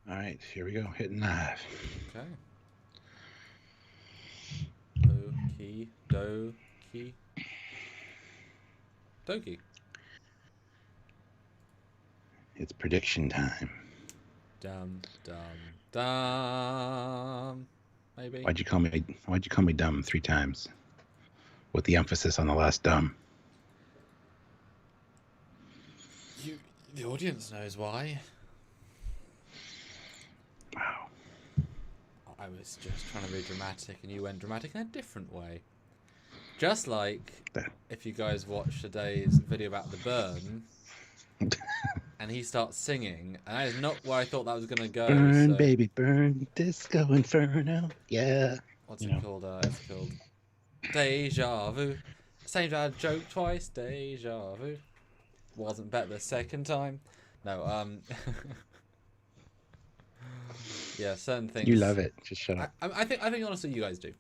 All right, here we go. Hitting live. Okay. Okie dokie. Dokie. It's prediction time. Dum. Maybe. Why'd you call me dumb 3 times? With the emphasis on the last dumb. The audience knows why. Wow. I was just trying to be dramatic, and you went dramatic in a different way. Just like if you guys watch today's video about the burn, and he starts singing, and that is not where I thought that was going to go. Burn, so... baby, burn, disco inferno. Yeah. What's it called? It's called Deja Vu. Same joke twice. Deja Vu. Wasn't better the second time. No. Yeah, certain things. You love it. Just shut up. I think honestly you guys do.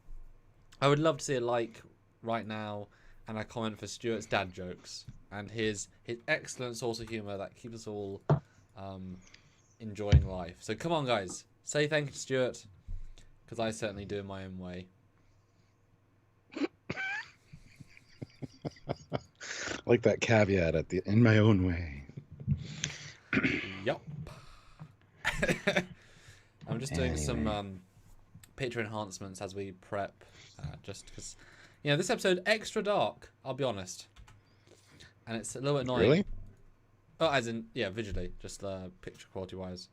I would love to see a like right now and a comment for Stuart's dad jokes and his excellent source of humour that keeps us all enjoying life. So come on, guys, say thank you to Stuart, because I certainly do in my own way. Like that caveat at the in my own way. Yup. I'm just doing some picture enhancements as we prep, just because, this episode extra dark. I'll be honest, and it's a little bit annoying. Really? Oh, as in, yeah, visually, just picture quality wise,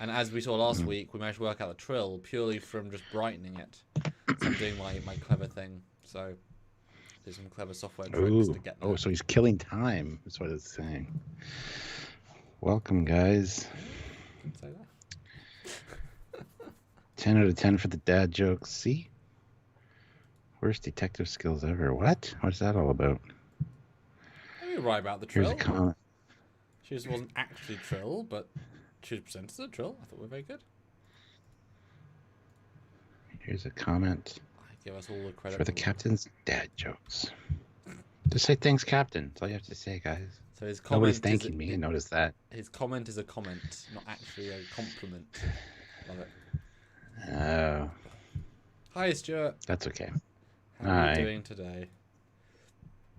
And as we saw last week, we managed to work out the trill purely from just brightening it. So I'm doing my clever thing. So there's some clever software tricks to get there. Oh, so he's killing time. That's what it's saying. Welcome, guys. Say that. 10 out of 10 for the dad jokes. See? Worst detective skills ever. What? What's that all about? You're right about the trill. Here's a comment. She just wasn't actually trill, but she was presented as a trill. I thought we were very good. Here's a comment. I give us all the credit for the captain's dad jokes. Just say thanks, Captain. That's all you have to say, guys. So his comment Nobody's thanking me. Notice that. His comment is a comment, not actually a compliment. Love it. Oh. Hi, Stuart. That's okay. How are you doing today?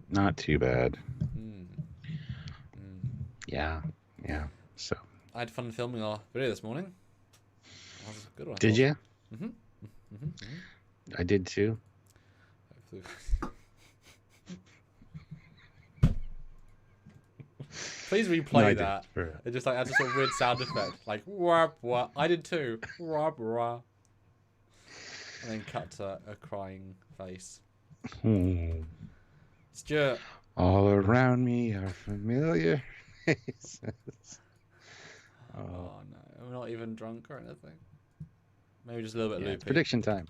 Not too bad. Yeah. So. I had fun filming our video this morning. That was a good one. Did you? Mm-hmm. I did too. Please replay that. It just adds a sort of weird sound effect, like wah wah. I did too. Wah wah. And then cut to a crying face. Stuart. All around me are familiar faces. Oh no, I'm not even drunk or anything. Maybe just a little bit loopy. It's prediction time.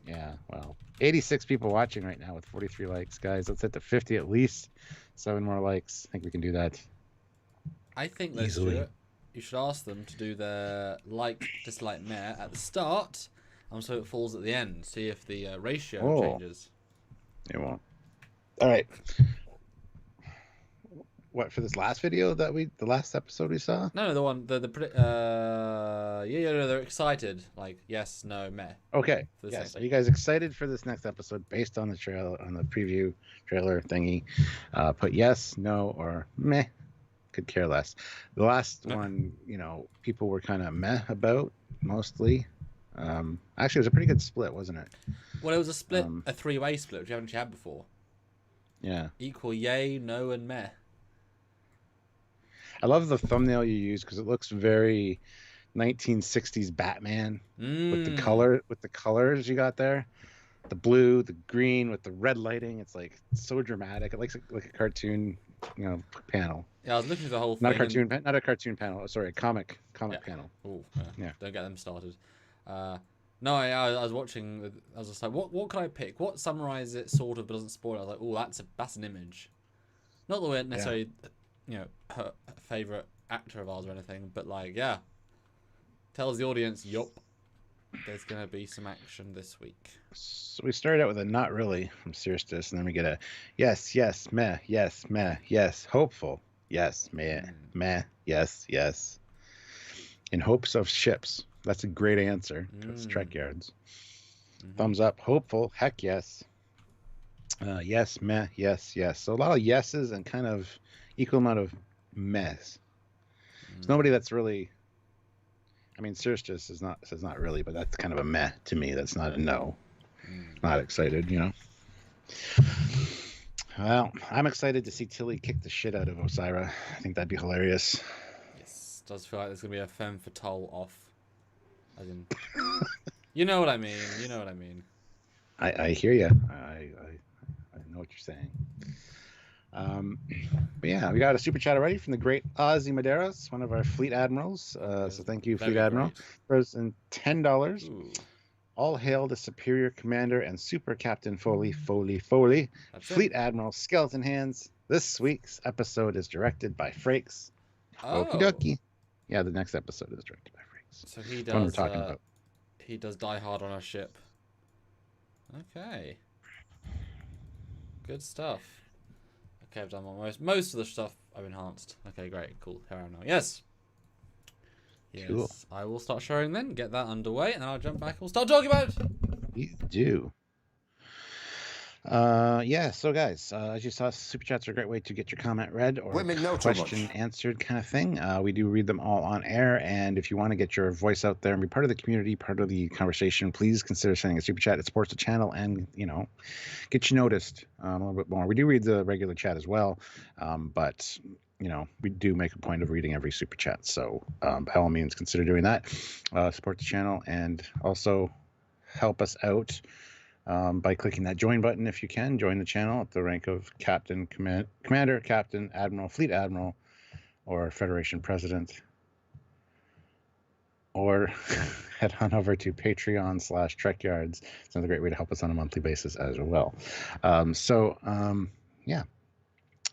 Yeah, well, 86 people watching right now with 43 likes, guys. Let's hit the 50 at least. 7 more likes. I think we can do that. I think though, Stuart, you should ask them to do their like, dislike, meh at the start, and so it falls at the end. See if the ratio changes. It won't. All right. What, for this last video the last episode we saw? No, the one, they're excited. Like, yes, no, meh. Okay. Yes. Are you guys excited for this next episode based on the trailer, on the preview trailer thingy? Put yes, no, or meh. Could care less. The last one, people were kind of meh about mostly. Actually, it was a pretty good split, wasn't it? Well, it was a split, a three-way split, which you haven't had before. Yeah. Equal yay, no, and meh. I love the thumbnail you use because it looks very 1960s Batman with the colors you got there, the blue, the green with the red lighting. It's like so dramatic. It looks like a cartoon, panel. Yeah, I was looking at the whole thing. Not a cartoon panel. Sorry, a comic panel. Oh, yeah. Don't get them started. No, I was watching. I was just like, what can I pick? What summarizes it sort of, but doesn't spoil it? I was like, oh, that's an image. Not that we're necessarily, her favorite actor of ours or anything, but like, yeah, tells the audience, yup, there's gonna be some action this week. So we started out with a not really from Serious, and then we get a yes, meh, yes, meh, yes, hopeful, yes, meh, yes. In hopes of ships. That's a great answer. That's Trekyards. Thumbs up. Hopeful. Heck yes. Yes, meh, yes, yes. So a lot of yeses and kind of equal amount of mehs. There's nobody that's really. I mean, Sirstus is not says not really, but that's kind of a meh to me. That's not a no. Not excited, you know. Well, I'm excited to see Tilly kick the shit out of Osira. I think that'd be hilarious. Yes, does feel like there's gonna be a femme fatale off. As in, you know what I mean. You know what I mean. I hear you. I know what you're saying. But yeah, we got a super chat already from the great Ozzy Medeiros, one of our fleet admirals. So thank you, Fleet Admiral. Present $10. All hail the superior commander and super captain Foley. That's Fleet Admiral Skeleton Hands. This week's episode is directed by Frakes. Okie dokie. Yeah, the next episode is directed by Frakes. So he does. One we're talking about. He does Die Hard on our ship. Okay. Good stuff. Okay, I've done most of the stuff I've enhanced. Okay, great, cool. Here I am now. Yes. Yes. Cool. I will start showing then. Get that underway, and then I'll jump back and we'll start talking about it. You do. Yeah, so guys, as you saw, super chats are a great way to get your comment read or question answered kind of thing. We do read them all on air, and if you want to get your voice out there and be part of the community, part of the conversation, please consider sending a super chat. It supports the channel and, you know, get you noticed a little bit more. We do read the regular chat as well, but you know, we do make a point of reading every super chat, so by all means consider doing that. Support the channel and also help us out by clicking that join button if you can. Join the channel at the rank of Captain, Commander, Captain, Admiral, Fleet Admiral, or Federation President. Or head on over to Patreon/Trekyards. It's another great way to help us on a monthly basis as well. Yeah.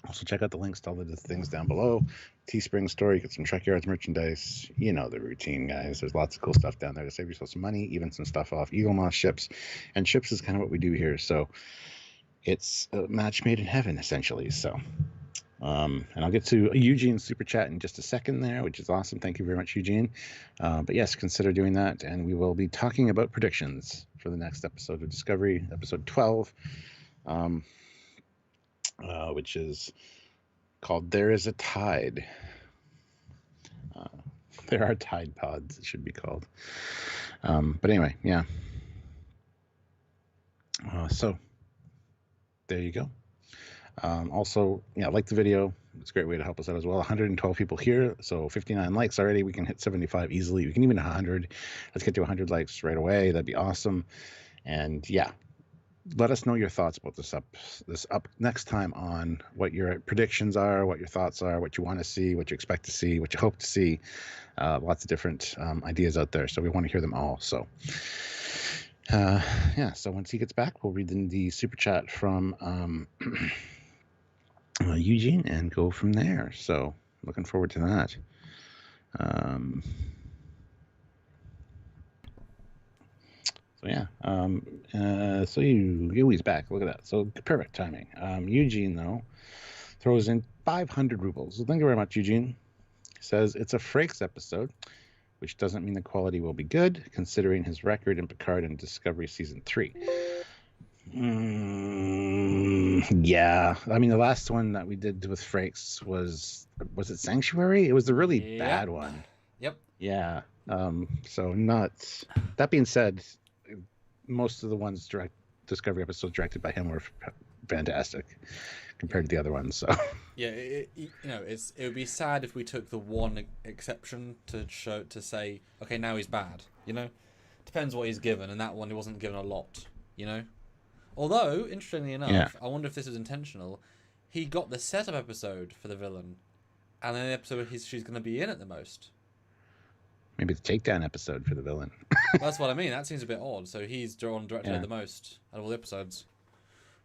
Also check out the links to all of the things down below. Teespring store, you get some Trekyards merchandise. You know the routine, guys. There's lots of cool stuff down there to save yourself some money, even some stuff off Eagle Moss ships. And ships is kind of what we do here. So it's a match made in heaven, essentially. So, and I'll get to Eugene's super chat in just a second there, which is awesome. Thank you very much, Eugene. But yes, consider doing that. And we will be talking about predictions for the next episode of Discovery, episode 12. Which is called There Is a Tide. There are Tide Pods, it should be called. But anyway, yeah. So, there you go. Also, yeah, like the video. It's a great way to help us out as well. 112 people here, so 59 likes already. We can hit 75 easily. We can even 100. Let's get to 100 likes right away. That'd be awesome. And yeah. Let us know your thoughts about this up next time on what your predictions are, what your thoughts are, what you want to see, what you expect to see, what you hope to see. Lots of different ideas out there, so we want to hear them all. So, yeah. So once he gets back, we'll read the super chat from Eugene and go from there. So looking forward to that. So yeah, so he's back. Look at that. So perfect timing. Eugene though throws in 500 rubles. So thank you very much, Eugene. Says it's a Frakes episode, which doesn't mean the quality will be good, considering his record in Picard and Discovery season 3. Yeah, I mean the last one that we did with Frakes was it Sanctuary? It was the really bad one. Yep. Yeah. So not. That being said, most of the ones Discovery episodes directed by him were fantastic compared to the other ones. So yeah, it would be sad if we took the one exception to say, okay, now he's bad. You know, depends what he's given, and that one he wasn't given a lot. You know, although interestingly enough, I wonder if this was intentional. He got the setup episode for the villain, and then the episode she's going to be in it the most. Maybe the takedown episode for the villain. That's what I mean. That seems a bit odd. So he's directed it the most out of all the episodes.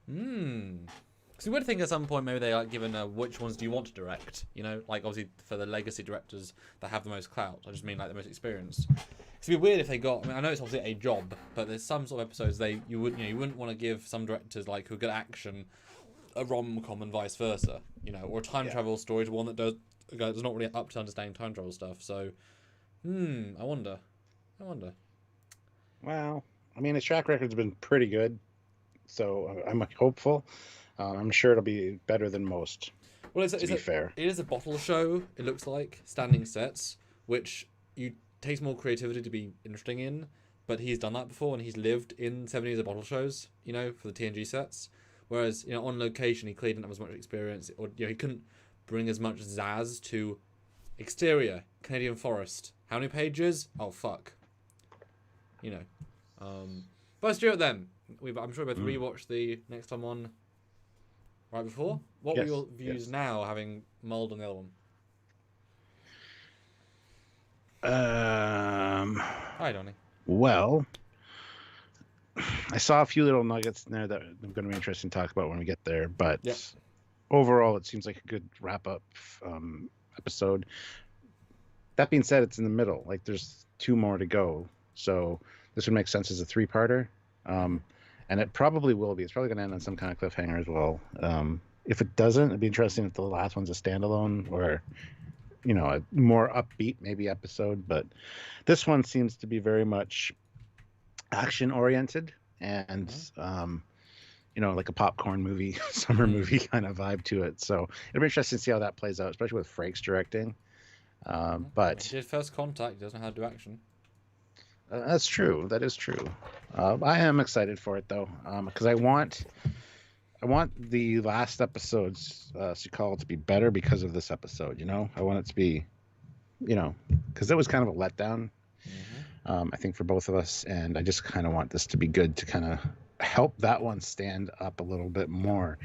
Because you would think at some point maybe they are given which ones do you want to direct? You know, like obviously for the legacy directors that have the most clout. I just mean like the most experienced. It'd be weird if they got. I mean, I know it's obviously a job, but there's some sort of episodes you wouldn't want to give some directors like who are good at action a rom-com and vice versa. You know, or a time travel story to one that does not really up to understanding time travel stuff. So. I wonder. I wonder. Well, I mean, his track record's been pretty good, so I'm hopeful. I'm sure it'll be better than most, Well, to be fair. it is a bottle show. It looks like standing sets, which you takes more creativity to be interesting in. But he's done that before, and he's lived in 70s of bottle shows, for the TNG sets. Whereas, on location, he clearly didn't have as much experience, or he couldn't bring as much zazz to exterior Canadian forest. How many pages? Oh fuck. But let's do it then. I'm sure we both rewatched the next time on right before. What were your views now, having mulled on the other one? Hi, Donnie. Well, I saw a few little nuggets in there that are going to be interesting to talk about when we get there. But overall, it seems like a good wrap-up episode. That being said, it's in the middle. Like, there's 2 more to go. So this would make sense as a 3-parter. And it probably will be. It's probably going to end on some kind of cliffhanger as well. If it doesn't, it'd be interesting if the last one's a standalone or, a more upbeat maybe episode. But this one seems to be very much action-oriented and, like a popcorn movie, summer movie kind of vibe to it. So it'll be interesting to see how that plays out, especially with Frakes directing. But he did First Contact. He doesn't know how to do action. That's true. That is true. I am excited for it though, because I want the last episode's sequel to be better because of this episode. I want it to be, because it was kind of a letdown. I think for both of us, and I just kind of want this to be good to kind of help that one stand up a little bit more.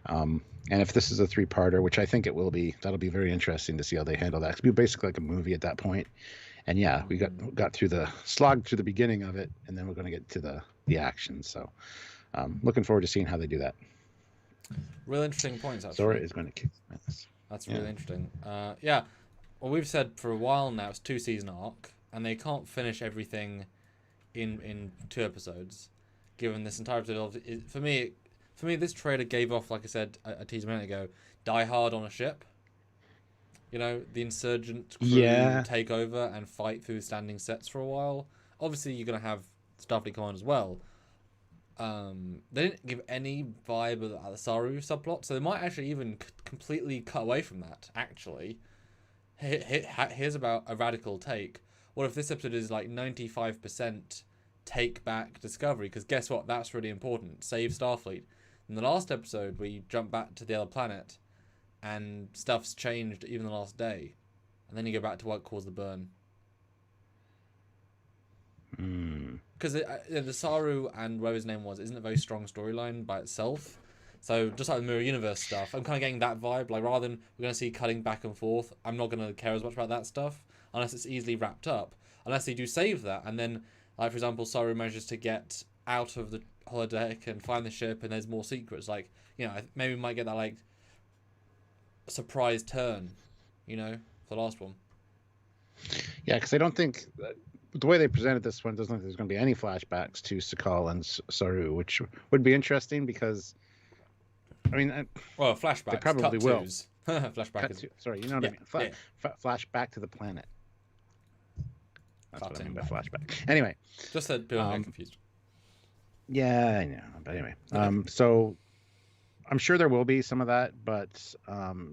And if this is a 3-parter, which I think it will be, that'll be very interesting to see how they handle that. It'll be basically like a movie at that point. And yeah, we got through the slog through the beginning of it, and then we're going to get to the action. So looking forward to seeing how they do that. Real interesting points, actually. Zora is going to kick ass. That's really interesting. Well, we've said for a while now it's 2-season arc, and they can't finish everything in 2 episodes. Given this entire episode, for me, this trailer gave off, like I said a teaser a minute ago, Die Hard on a ship. The insurgent crew take over and fight through standing sets for a while. Obviously, you're going to have Starfleet Command as well. They didn't give any vibe of the Saru subplot, so they might actually even completely cut away from that, actually. Here's about a radical take. What if this episode is like 95% take back Discovery? Because guess what? That's really important. Save Starfleet. In the last episode, we jump back to the other planet, and stuff's changed even the last day. And then you go back to what caused the burn. Because the Saru and whatever his name was isn't a very strong storyline by itself. So just like the Mirror Universe stuff, I'm kind of getting that vibe. Like, rather than we're going to see cutting back and forth, I'm not going to care as much about that stuff unless it's easily wrapped up. Unless they do save that, and then, like, for example, Saru manages to get out of the holodeck and find the ship, and there's more secrets. Like, maybe we might get that, like, surprise turn, for the last one. Yeah, because I don't think the way they presented this one doesn't look like there's going to be any flashbacks to Sakal and Saru, which would be interesting because, flashbacks. They probably will. Flashback is... Sorry, you know what I mean. Flashback to the planet. That's what I mean by flashback. Anyway, just that people get confused. Yeah, I know. But anyway, so I'm sure there will be some of that, but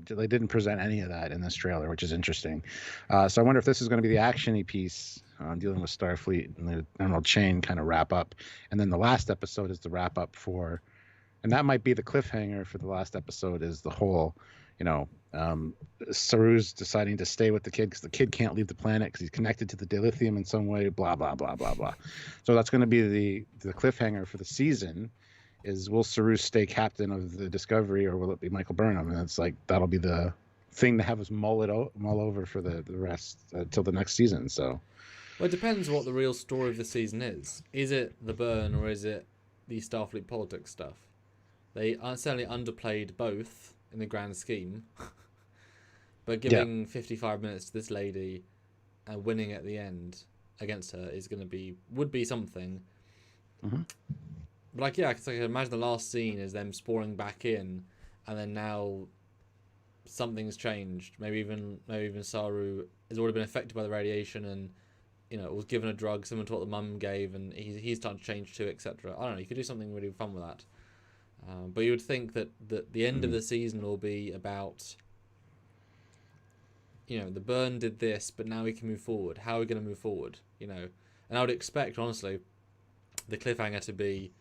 they didn't present any of that in this trailer, which is interesting. So I wonder if this is going to be the action-y piece dealing with Starfleet and the Emerald Chain kind of wrap up. And then the last episode is the wrap up for, and that might be the cliffhanger for the last episode, is the whole, Saru's deciding to stay with the kid because the kid can't leave the planet because he's connected to the dilithium in some way, blah, blah, blah, blah, blah. So that's going to be the cliffhanger for the season. Is will Saru stay captain of the Discovery, or will it be Michael Burnham? And it's like that'll be the thing to have us mull over for the rest till the next season. So, well, it depends what the real story of the season is. Is it the burn, or is it the Starfleet politics stuff? They certainly underplayed both in the grand scheme, but giving 55 minutes to this lady and winning at the end against her would be something. Mm-hmm. But cause I can imagine the last scene is them spawning back in, and then now something's changed. Maybe even Saru has already been affected by the radiation and, you know, was given a drug similar to what the mum gave, and he's starting to change too, etc. I don't know. You could do something really fun with that. But you would think that the end of the season will be about, you know, the burn did this, but now we can move forward. How are we going to move forward? You know, and I would expect, honestly, the cliffhanger to be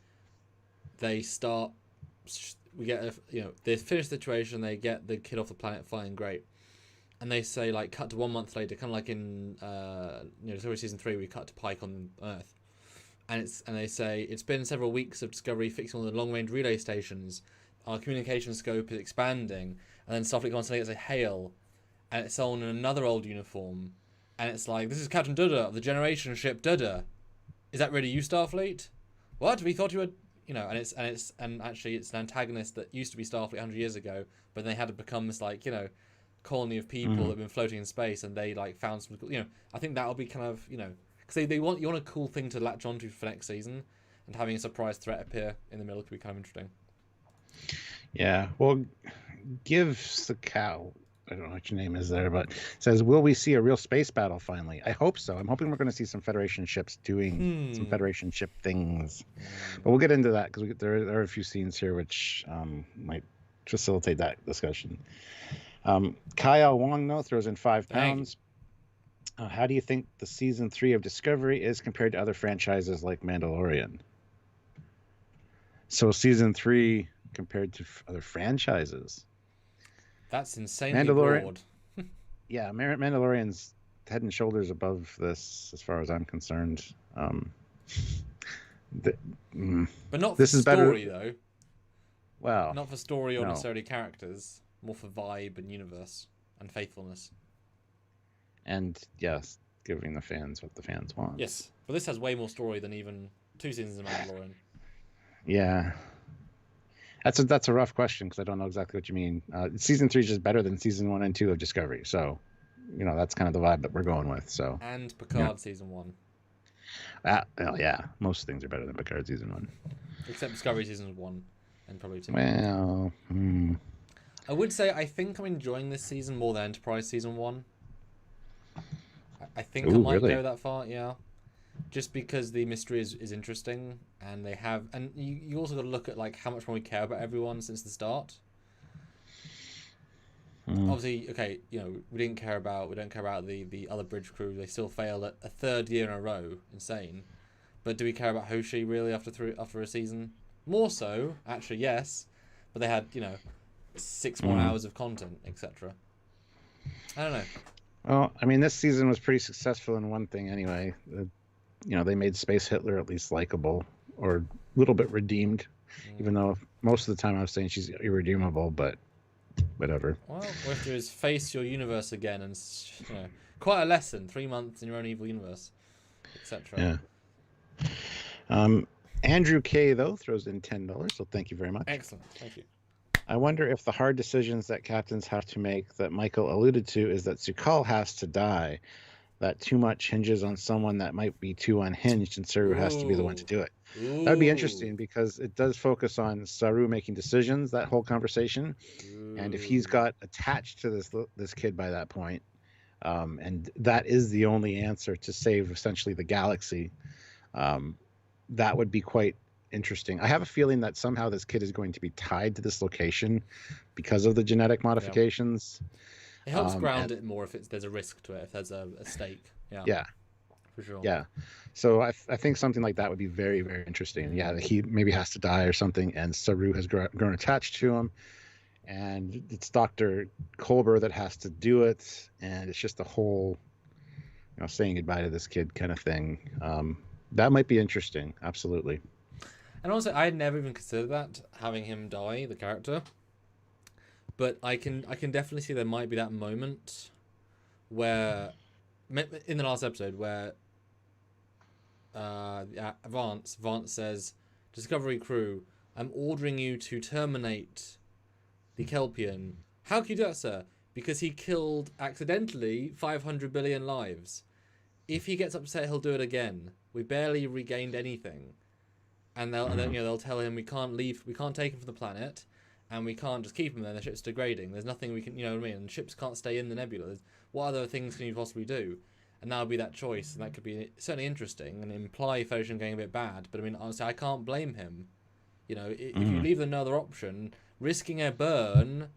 they start. We get they finish the situation. They get the kid off the planet, flying great, and they say like cut to 1 month later, kind of like in Discovery season 3, we cut to Pike on Earth. And they say it's been several weeks of Discovery fixing all the long-range relay stations. Our communication scope is expanding, and then Starfleet comes and say hail, and it's someone in another old uniform, and it's like, this is Captain Dudda of the Generation ship Dudda. Is that really you, Starfleet? What? We thought you were, and actually it's an antagonist that used to be Starfleet 100 years ago, but they had to become this like colony of people that have been floating in space, and they like found some I think that'll be kind of because you want a cool thing to latch onto for next season, and having a surprise threat appear in the middle could be kind of interesting. Yeah, well, gives the cow. I don't know what your name is there, but it says, will we see a real space battle finally? I hope so. I'm hoping we're going to see some Federation ships doing some Federation ship things. But we'll get into that because there are a few scenes here which might facilitate that discussion. Kyle Wong, though, throws in £5. How do you think the season 3 of Discovery is compared to other franchises like Mandalorian? So season 3 compared to other franchises. That's insanely broad. Yeah, Mandalorian's head and shoulders above this, as far as I'm concerned. But not for story, though. Well, not for story or necessarily characters. More for vibe and universe and faithfulness. And yes, giving the fans what the fans want. Yes, but this has way more story than even 2 seasons of Mandalorian. Yeah. That's a rough question because I don't know exactly what you mean. Season 3 is just better than season 1 and 2 of Discovery, so that's kind of the vibe that we're going with. So and Picard season 1. Well, yeah, most things are better than Picard season 1, except Discovery season 1 and probably 2. Well, I would say I think I'm enjoying this season more than Enterprise season 1. I think I might go that far, yeah. Just because the mystery is interesting, and you also got to look at like how much more we care about everyone since the start. Obviously, okay, we don't care about the other bridge crew. They still failed a 3rd year in a row, insane. But do we care about Hoshi really after a season? More so, actually, yes. But they had 6 more hours of content, etc. I don't know. Well, I mean, this season was pretty successful in one thing anyway. They made Space Hitler at least likable or a little bit redeemed, even though most of the time I was saying she's irredeemable, but whatever. Well, what we have to do is face your universe again, and quite a lesson. 3 months in your own evil universe, etc. Yeah. Andrew K, though, throws in $10, so thank you very much. Excellent, thank you. I wonder if the hard decisions that captains have to make that Michael alluded to is that Su'Kal has to die, that too much hinges on someone that might be too unhinged, and Saru has to be the one to do it. That would be interesting because it does focus on Saru making decisions, that whole conversation. And if he's got attached to this kid by that point, and that is the only answer to save essentially the galaxy, that would be quite interesting. I have a feeling that somehow this kid is going to be tied to this location because of the genetic modifications. It helps ground it more if there's a risk to it, if there's a stake. Yeah. For sure. Yeah. So I think something like that would be very, very interesting. Yeah, he maybe has to die or something, and Saru has grown attached to him, and it's Dr. Kolber that has to do it, and it's just a whole, saying goodbye to this kid kind of thing. That might be interesting. Absolutely. And also, I had never even considered that, having him die, the character. But I can definitely see there might be that moment where, in the last episode, where Vance says, Discovery crew, I'm ordering you to terminate the Kelpian. How can you do that, sir? Because he killed, accidentally, 500 billion lives. If he gets upset, he'll do it again. We barely regained anything. And they'll tell him we can't take him from the planet, and we can't just keep him there. The ship's degrading. There's nothing we can, and ships can't stay in the nebula. what other things can you possibly do? And that'll be that choice, and that could be certainly interesting and imply Federation going a bit bad. But I mean, honestly, I can't blame him. You know, if you leave another option, risking a burn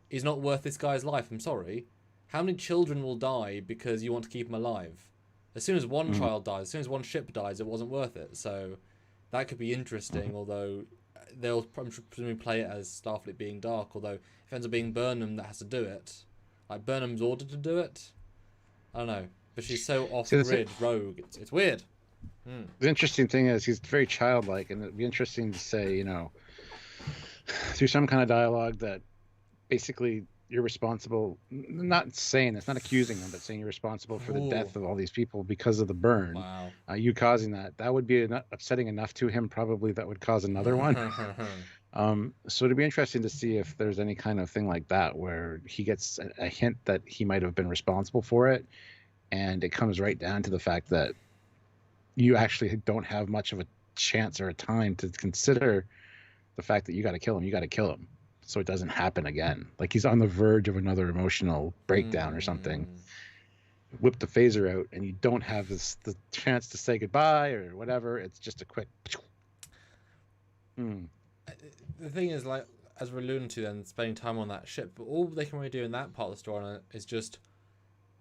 is not worth this guy's life. I'm sorry. How many children will die because you want to keep them alive? As soon as one child dies, as soon as one ship dies, it wasn't worth it. So that could be interesting, although they'll presumably play it as Starfleet being dark, although if it ends up being Burnham that has to do it, like Burnham's ordered to do it, I don't know. But she's so off-grid, rogue. It's weird. The interesting thing is he's very childlike, and it'd be interesting to say, you know, through some kind of dialogue that basically you're responsible, not saying it's not accusing them, but saying you're responsible for the death of all these people because of the burn. Wow. You causing that would be upsetting enough to him, probably that would cause another one. So it'd be interesting to see if there's any kind of thing like that where he gets a hint that he might have been responsible for it, and it comes right down to the fact that you actually don't have much of a chance or a time to consider the fact that you got to kill him so it doesn't happen again. Like he's on the verge of another emotional breakdown or something. Whip the phaser out, and you don't have the chance to say goodbye or whatever. It's just a quick. The thing is, like, as we're alluding to, then spending time on that ship, but all they can really do in that part of the story is just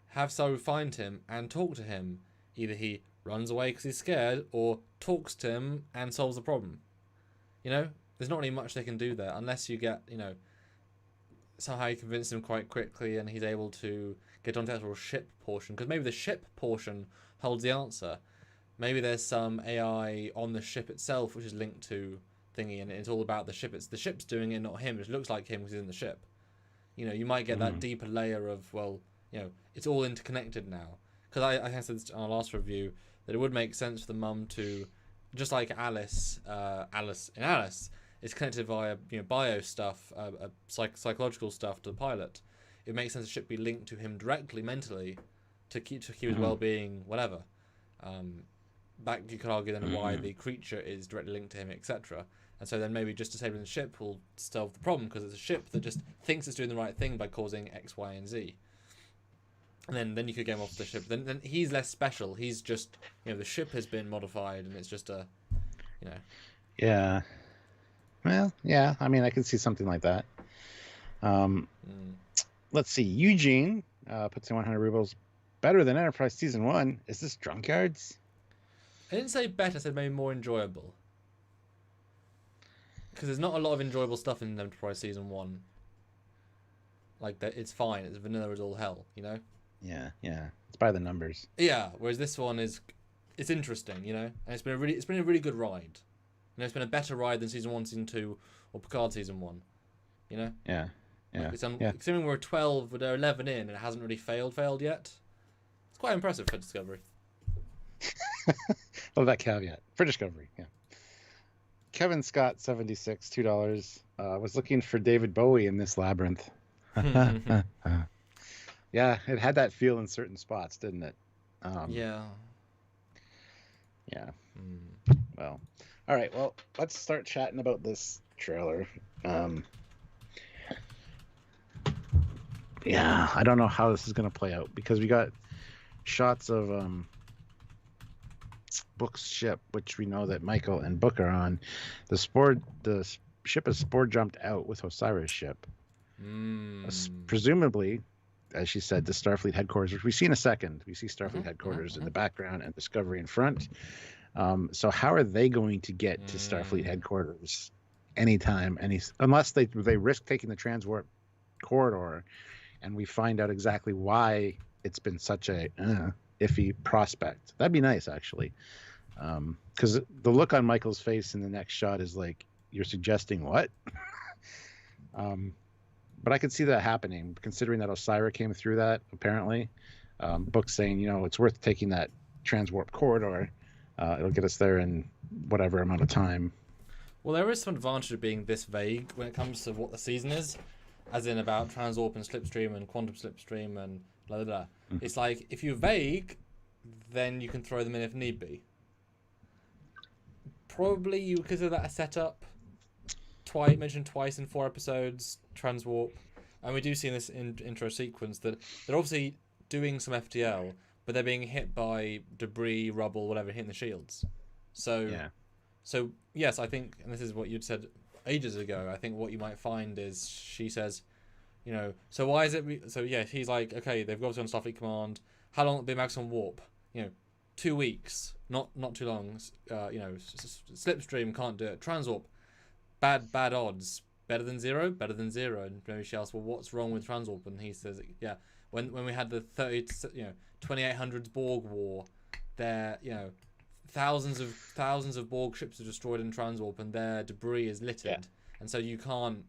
have Saru find him and talk to him. Either he runs away because he's scared, or talks to him and solves the problem. You know, there's not really much they can do there unless you get, you know, somehow you convince him quite quickly and he's able to get onto the actual ship portion, because maybe the ship portion holds the answer. Maybe there's some AI on the ship itself which is linked to thingy, and it's all about the ship. It's the ship's doing it, not him. It looks like him because he's in the ship. You know, you might get that deeper layer of, well, you know, it's all interconnected now. Because I said this on our last review, that it would make sense for the mum to, just like Alice is connected via, you know, bio stuff, psychological stuff to the pilot. It makes sense the ship be linked to him directly mentally to keep his well-being, whatever. That you could argue then why the creature is directly linked to him, etc. And so then maybe just disabling the ship will solve the problem, because it's a ship that just thinks it's doing the right thing by causing X, Y, and Z. And then you could get him off the ship. Then he's less special. He's just, you know, the ship has been modified, and it's just a, you know. Yeah. Well, yeah. I mean, I can see something like that. Let's see. Eugene puts in 100 rubles. Better than Enterprise Season 1. Is this Trekyards? I didn't say better. I said maybe more enjoyable. Because there's not a lot of enjoyable stuff in Enterprise Season 1. Like, that, it's fine. It's vanilla as all hell, you know? Yeah. It's by the numbers. Yeah, whereas this one it's interesting, you know? And it's been a really good ride. You know, it's been a better ride than Season 1, Season 2, or Picard Season 1. You know? Yeah. Like, considering we're 12, we're 11 in, and it hasn't really failed yet. It's quite impressive for Discovery. Love that caveat. For Discovery, yeah. Kevin Scott, 76, $2. Was looking for David Bowie in this labyrinth. Yeah, it had that feel in certain spots, didn't it? Yeah. Well, all right. Well, let's start chatting about this trailer. Yeah, I don't know how this is going to play out, because we got shots of Book's ship, which we know that Michael and Book are on. The ship is spore jumped out with Osiris' ship. Presumably, as she said, the Starfleet headquarters, which we see in a second. We see Starfleet headquarters in the background and Discovery in front. So how are they going to get to Starfleet headquarters anytime, unless they risk taking the transwarp corridor, and we find out exactly why it's been such a iffy prospect. That'd be nice, actually, because the look on Michael's face in the next shot is like, you're suggesting what? But I could see that happening, considering that Osiris came through that, apparently. Book saying, you know, it's worth taking that transwarp corridor. It'll get us there in whatever amount of time. Well, there is some advantage of being this vague when it comes to what the season is, as in about transwarp and slipstream and quantum slipstream and blah, blah, blah. It's like, if you're vague, then you can throw them in if need be. Probably you consider that a setup. Mentioned twice in 4 episodes, transwarp. And we do see in this intro sequence that they're obviously doing some FTL, but they're being hit by debris, rubble, whatever, hitting the shields. So yes, I think, and this is what you'd said ages ago, I think what you might find is she says, so why is it... So yeah, he's like, okay, they've got to on Starfleet Command. How long will it be maximum warp? 2 weeks. Not too long. Slipstream can't do it. Transwarp, bad odds. Better than zero? Better than zero. And maybe she asks, well, what's wrong with Transwarp? And he says, yeah, when we had the 2800s Borg war, there, thousands of Borg ships are destroyed in Transwarp, and their debris is littered, and so you can't.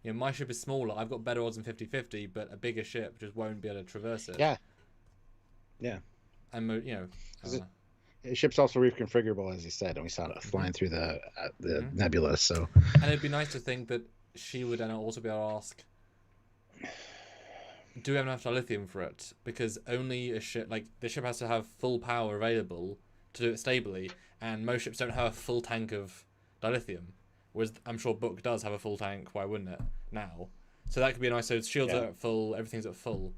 My ship is smaller. I've got better odds than 50-50, but a bigger ship just won't be able to traverse it. Yeah. And the ship's also reconfigurable, as you said, and we saw it flying through the nebula. So, and it'd be nice to think that she would then also be able to ask, do we have enough dilithium for it? Because only a ship, like the ship, has to have full power available to do it stably, and most ships don't have a full tank of dilithium, whereas I'm sure Book does have a full tank. Why wouldn't it now? So that could be nice. So shields are at full, everything's at full,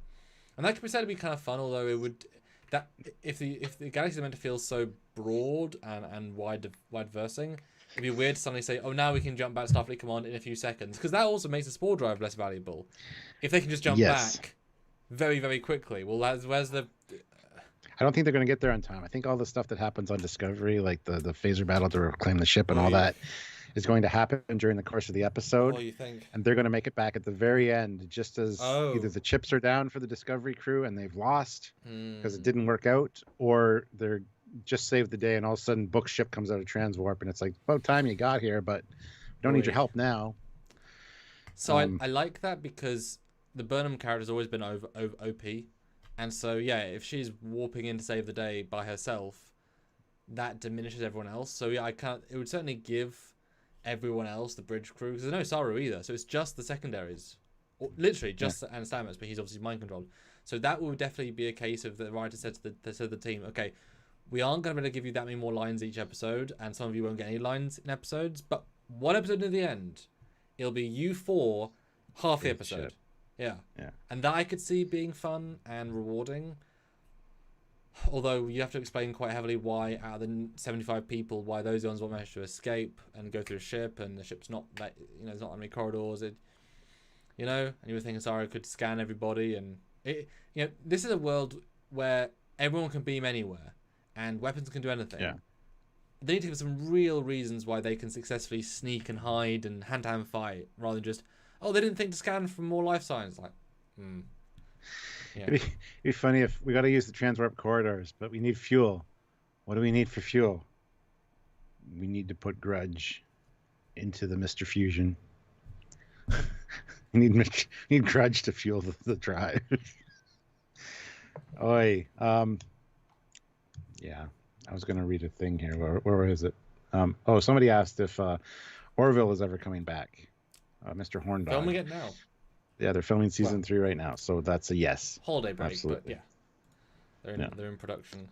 and that could be said to be kind of fun. Although it would, that if the galaxy is meant to feel so broad and wide-versing, it'd be weird to suddenly say, oh, now we can jump back to Starfleet Command in a few seconds, because that also makes the spore drive less valuable. If they can just jump back very, very quickly, well, where's the... I don't think they're going to get there on time. I think all the stuff that happens on Discovery, like the phaser battle to reclaim the ship and all that, is going to happen during the course of the episode. Oh, you think? And they're going to make it back at the very end, just as either the chips are down for the Discovery crew and they've lost because it didn't work out, or they're just saved the day and all of a sudden Book's ship comes out of transwarp and it's like, about time you got here, but we don't need your help now. So I like that, because the Burnham character's always been over OP. And so, yeah, if she's warping in to save the day by herself, that diminishes everyone else. So, yeah, it would certainly give everyone else, the bridge crew, because there's no Saru either. So it's just the secondaries. Or, literally, just and Stamets, but he's obviously mind controlled. So that will definitely be a case of the writer said to the team, okay, we aren't going to be able to give you that many more lines each episode, and some of you won't get any lines in episodes, but one episode near the end, it'll be you four, half the episode. Yeah. And that I could see being fun and rewarding. Although you have to explain quite heavily why, out of the 75 people, why those ones won't manage to escape and go through a ship, and the ship's not that, there's not that many corridors. And you were thinking Sarah could scan everybody, and this is a world where everyone can beam anywhere, and weapons can do anything. Yeah. They need to give some real reasons why they can successfully sneak and hide and hand-to-hand fight, rather than just, oh, they didn't think to scan for more life signs. Like, yeah. It'd be funny if we got to use the transwarp corridors, but we need fuel. What do we need for fuel? We need to put Grudge into the Mr. Fusion. we need Grudge to fuel the drive. Oi. Yeah, I was going to read a thing here. Where is it? Somebody asked if Orville is ever coming back. Mr. Horndog. Filming it now. Yeah, they're filming season 3 right now, so that's a yes. Holiday break, absolutely. But yeah, they're in production.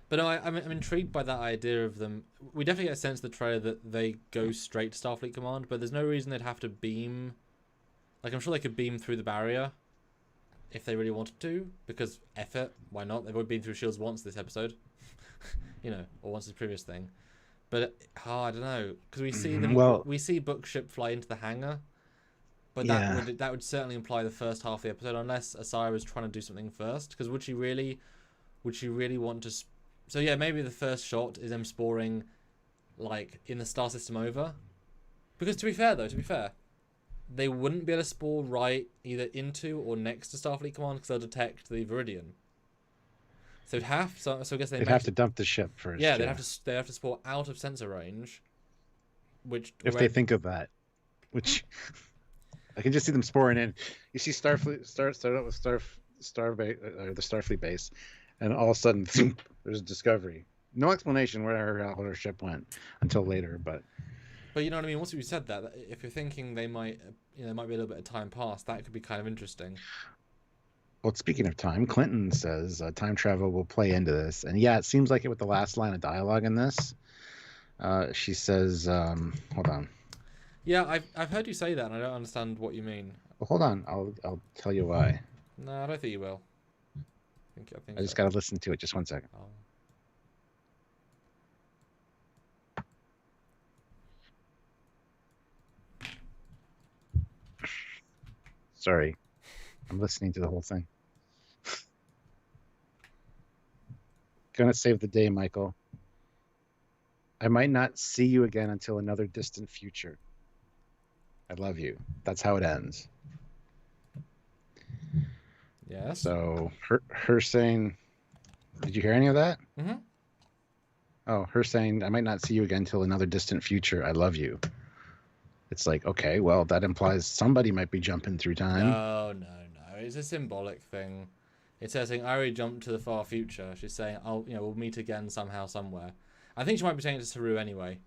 But no, I'm intrigued by that idea of them. We definitely get a sense of the trailer that they go straight to Starfleet Command, but there's no reason they'd have to beam. Like, I'm sure they could beam through the barrier if they really wanted to, because effort, why not? They've already been through shields once this episode, or once this previous thing. But I don't know, because we see we see Book ship fly into the hangar. But that would certainly imply the first half of the episode, unless Asari was trying to do something first. Because would she really want to? So yeah, maybe the first shot is them sporing, like in the star system over. Because to be fair, they wouldn't be able to spore right either into or next to Starfleet Command, because they'll detect the Viridian. So it'd have. So I guess they'd have to dump the ship first. Yeah, they'd have to spore out of sensor range. Which if they think of that, which. I can just see them sporing in. You see Starfleet start out with the Starfleet base, and all of a sudden there's a Discovery. No explanation where her ship went until later, but you know what I mean. Once you said that, if you're thinking there might be a little bit of time past, that could be kind of interesting. Well, speaking of time, Clinton says time travel will play into this, and yeah, it seems like it with the last line of dialogue in this. She says, "Hold on." Yeah, I've heard you say that, and I don't understand what you mean. Well, hold on, I'll tell you why. No, I don't think you will. I just got to listen to it. Just 1 second. Oh. Sorry. I'm listening to the whole thing. Gonna save the day, Michael. I might not see you again until another distant future. I love you. That's how it ends. Yes. So her saying, did you hear any of that? Mm-hmm. Oh, her saying, I might not see you again until another distant future. I love you. It's like, okay, well, that implies somebody might be jumping through time. No. It's a symbolic thing. It's her saying, I already jumped to the far future. She's saying, we'll meet again somehow, somewhere. I think she might be saying it to Saru anyway.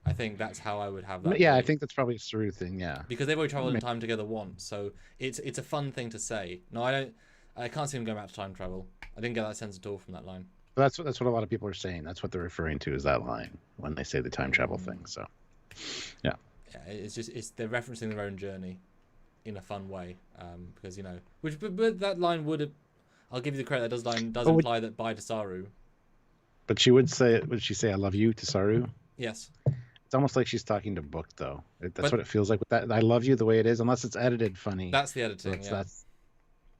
I think that's how I would have that. Yeah, I think that's probably a Saru thing, yeah. Because they've already traveled in time together once, so it's a fun thing to say. No, I can't see them going back to time travel. I didn't get that sense at all from that line. That's what a lot of people are saying. That's what they're referring to, is that line when they say the time travel thing. So, yeah. Yeah, they're referencing their own journey in a fun way, because but that line I'll give you the credit. That does imply that bye to Saru. But she would she say I love you to Saru? Yes. It's almost like she's talking to Book, though. That's what it feels like with that. I love you the way it is, unless it's edited funny. That's the editing.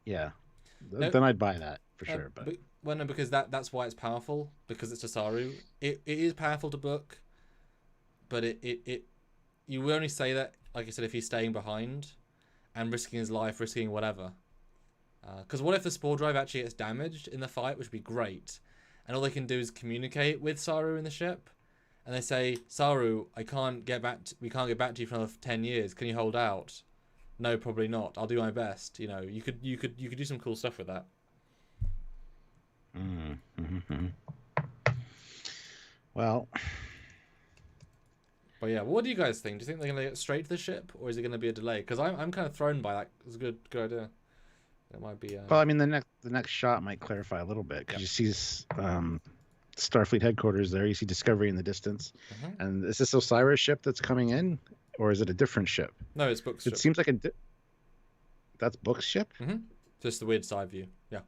Then I'd buy that for sure. But because that's why it's powerful, because it's to Saru. It is powerful to Book, but you will only say that, like I said, if he's staying behind and risking his life, risking whatever. Because what if the spore drive actually gets damaged in the fight, which would be great, and all they can do is communicate with Saru in the ship, and they say, Saru, we can't get back to you for another 10 years. Can you hold out? No, probably not. I'll do my best. You could do some cool stuff with that. Mm-hmm. Well. But yeah, what do you guys think? Do you think they're going to get straight to the ship, or is it going to be a delay? Because I'm kind of thrown by that. It's a good idea. It might be. Well, I mean, the next shot might clarify a little bit, because you see Starfleet headquarters there. You see Discovery in the distance, and is this Osiris ship that's coming in, or is it a different ship? No, it's Book's ship. It seems like that's Book's ship. Mm-hmm. Just the weird side view. Yeah.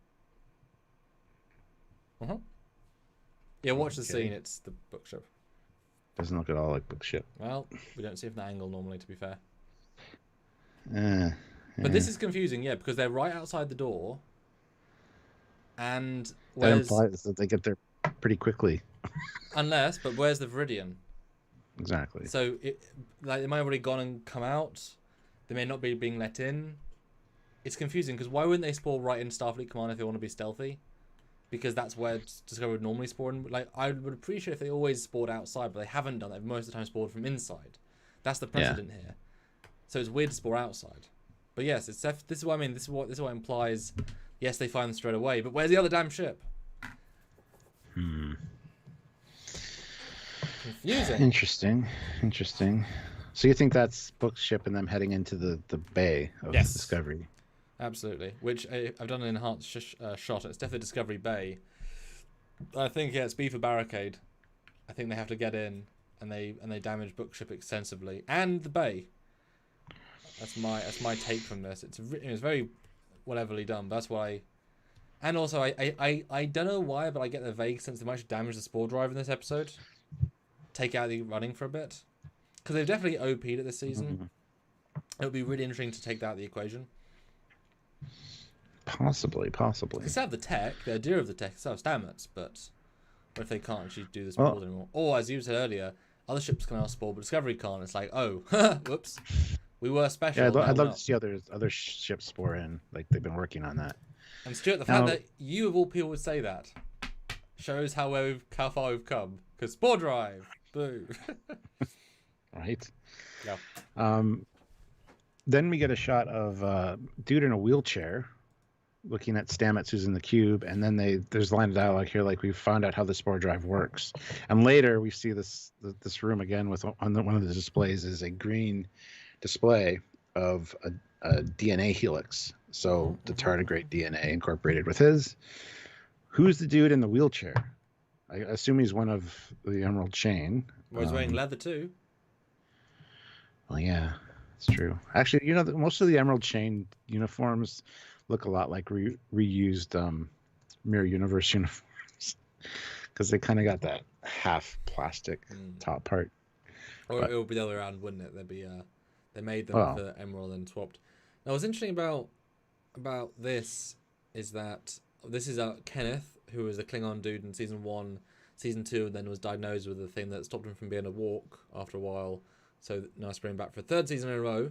Yeah, watch the scene. It's the Book ship. Doesn't look at all like Book's ship. Well, we don't see it from that angle normally, to be fair. But this is confusing, yeah, because they're right outside the door, and that implies that they get there pretty quickly. But where's the Viridian? Exactly. So they might have already gone and come out. They may not be being let in. It's confusing, because why wouldn't they spawn right in Starfleet Command if they want to be stealthy? Because that's where Discovery would normally spawn. Like, I would appreciate if they always spawned outside, but they haven't done that. Most of the time spawned from inside. That's the precedent here. So it's weird to spawn outside. But yes, this is what I mean. This is what implies. Yes, they find them straight away, but where's the other damn ship? Confusing. Interesting. So you think that's Book's ship and them heading into the bay of Discovery? Absolutely. Which I've done an enhanced shot. It's definitely Discovery Bay. I think it's B for barricade. I think they have to get in, and they damage Book's ship extensively, and the bay. That's my take from this. It's very whateverly done. But that's why. And also, I don't know why, but I get the vague sense they might actually damage the spore drive in this episode. Take out the running for a bit, because they've definitely OP'd it this season. It would be really interesting to take that out of the equation. Possibly. They still have the tech. The idea of the tech still have Stamets, but what if they can't actually do the spores anymore? Or, as you said earlier, other ships can outspore, but Discovery can't. It's like, oh, whoops. We were special. Yeah, I'd love to see other ships spore in. Like, they've been working on that. And Stuart, the fact that you of all people would say that shows how far we've come. Because spore drive, boo. Right. Yeah. Then we get a shot of a dude in a wheelchair looking at Stamets, who's in the cube, and then there's a line of dialogue here like, we've found out how the spore drive works. And later we see this room again with one of the displays is a green display of a DNA helix. So the tardigrade DNA incorporated with his. Who's the dude in the wheelchair? I assume he's one of the Emerald Chain. Well, he's wearing leather too. Well, yeah, it's true. Actually, most of the Emerald Chain uniforms look a lot like reused Mirror Universe uniforms because they kind of got that half plastic top part. Or it would be the other way around, wouldn't it? They'd be they made them for Emerald and swapped. Now, what's interesting about this is that this is Kenneth, who was a Klingon dude in season 1, season 2, and then was diagnosed with the thing that stopped him from being able to walk after a while. So now he's bringing back for a 3rd season in a row.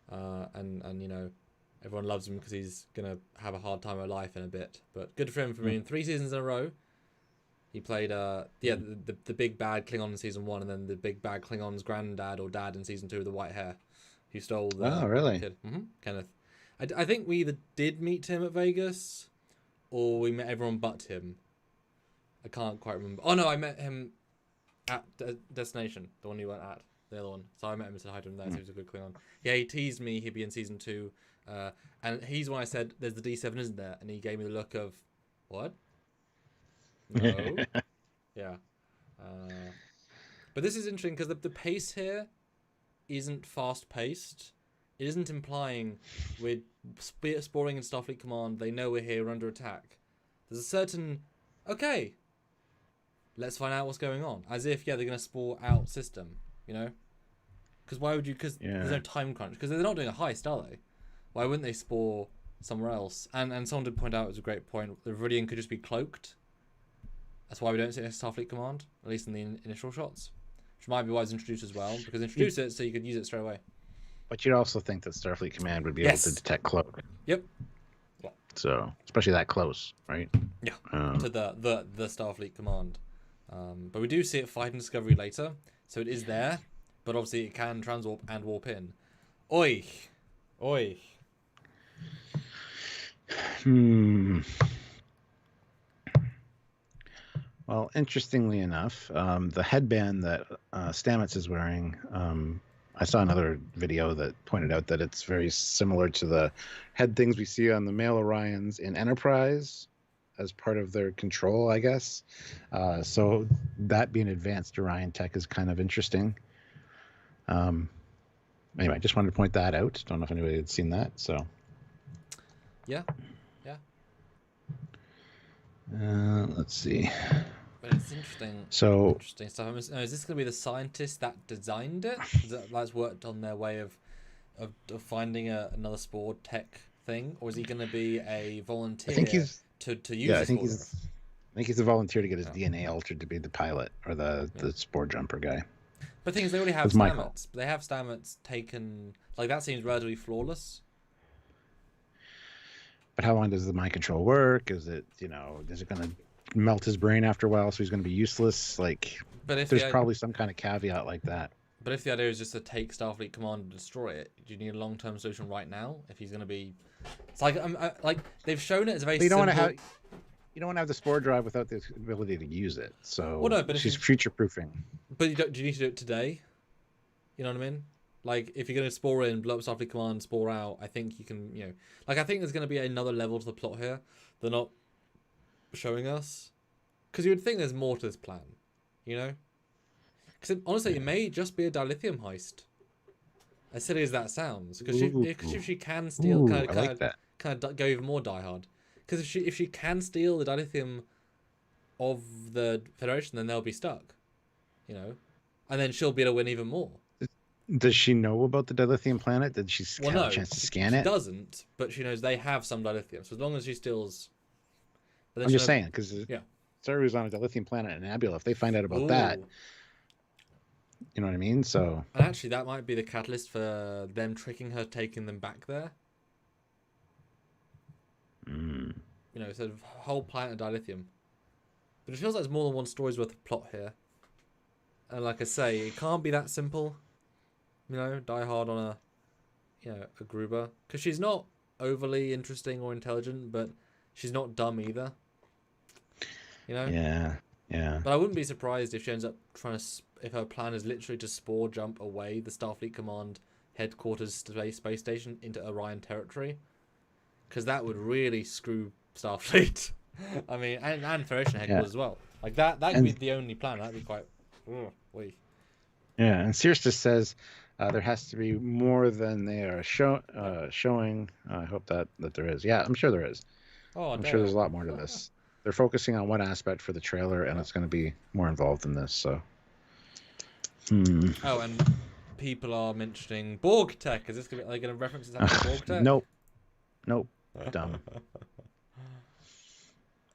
And you know, everyone loves him because he's gonna have a hard time of life in a bit. But good for him for being 3 seasons in a row. He played the big bad Klingon in season 1, and then the big bad Klingon's granddad or dad in season 2 with the white hair, who stole the kid. Kenneth. I think we either did meet him at Vegas, or we met everyone but him. I can't quite remember. Oh no, I met him at Destination, the one you went at, the other one. So I met him and said hi to him there. So he was a good Klingon. Yeah, he teased me he'd be in season 2, and he's when I said there's the D7, isn't there? And he gave me the look of what? No. Yeah. But this is interesting because the pace here isn't fast paced. It isn't implying we're spawning in Starfleet Command. They know we're here, we're under attack. There's a certain, okay, let's find out what's going on. As if, yeah, they're going to spore out system, you know? Because why would you, because there's no time crunch. Because they're not doing a heist, are they? Why wouldn't they spore somewhere else? And someone did point out, it was a great point, the Viridian could just be cloaked. That's why we don't see it as Starfleet Command, at least in the initial shots. Which might be why it's introduced as well, because introduce it so you could use it straight away. But you'd also think that Starfleet Command would be able to detect cloak. Yep. So, especially that close, right? Yeah. To the Starfleet Command. But we do see it fight in Discovery later, so it is there. But obviously it can transwarp and warp in. Oi. Well, interestingly enough, the headband that Stamets is wearing, I saw another video that pointed out that it's very similar to the head things we see on the male Orions in Enterprise as part of their control, I guess. So that being advanced Orion tech is kind of interesting. Anyway, I just wanted to point that out. Don't know if anybody had seen that. So yeah. Let's see. But it's interesting. So interesting stuff. Is this going to be the scientist that designed it? That's worked on their way of finding another spore tech thing, or is he going to be a volunteer? I think he's to use. Yeah, I think he's a volunteer to get his DNA altered to be the pilot or the spore jumper guy. But the thing is, they already have Stamets. They have Stamets taken. Like that seems relatively flawless. But how long does the mind control work? Is it, is it going to melt his brain after a while so he's going to be useless? Like, but if there's probably some kind of caveat like that. But if the idea is just to take Starfleet Command and destroy it, do you need a long-term solution right now? If he's going to be... It's like they've shown it as a very simple... You don't want to have the spore drive without the ability to use it. So well, no, but she's future-proofing. But do you need to do it today? You know what I mean? Like, if you're going to spore in, blow up Starfleet Command, spore out, I think you can, Like, I think there's going to be another level to the plot here. They're not showing us. Because you would think there's more to this plan, Because, honestly, it may just be a dilithium heist. As silly as that sounds. Because if she can steal... kind of go even more diehard. Because if she can steal the dilithium of the Federation, then they'll be stuck. And then she'll be able to win even more. Does she know about the dilithium planet? Did she have a chance to scan it? She doesn't, but she knows they have some dilithium. So as long as she steals... I'm just saying, because Saru's on a dilithium planet in Nebula. If they find out about that, you know what I mean? So... And actually, that might be the catalyst for them tricking her, taking them back there. Sort of whole planet of dilithium. But it feels like there's more than one story's worth of plot here. And like I say, it can't be that simple. Die hard on a Gruber. Because she's not overly interesting or intelligent, but she's not dumb either. Yeah. But I wouldn't be surprised if she ends up if her plan is literally to spore jump away the Starfleet Command headquarters space station into Orion territory. Because that would really screw Starfleet. I mean, and Federation headquarters as well. Like that could be the only plan. That'd be quite... Yeah, and Sears just says there has to be more than they are showing. I hope that there is. Yeah, I'm sure there is. Oh, I'm sure there's a lot more to this. They're focusing on one aspect for the trailer, and it's going to be more involved in this. So, Oh, and people are mentioning Borg tech. Is this going to reference something to Borg tech? Nope. Dumb.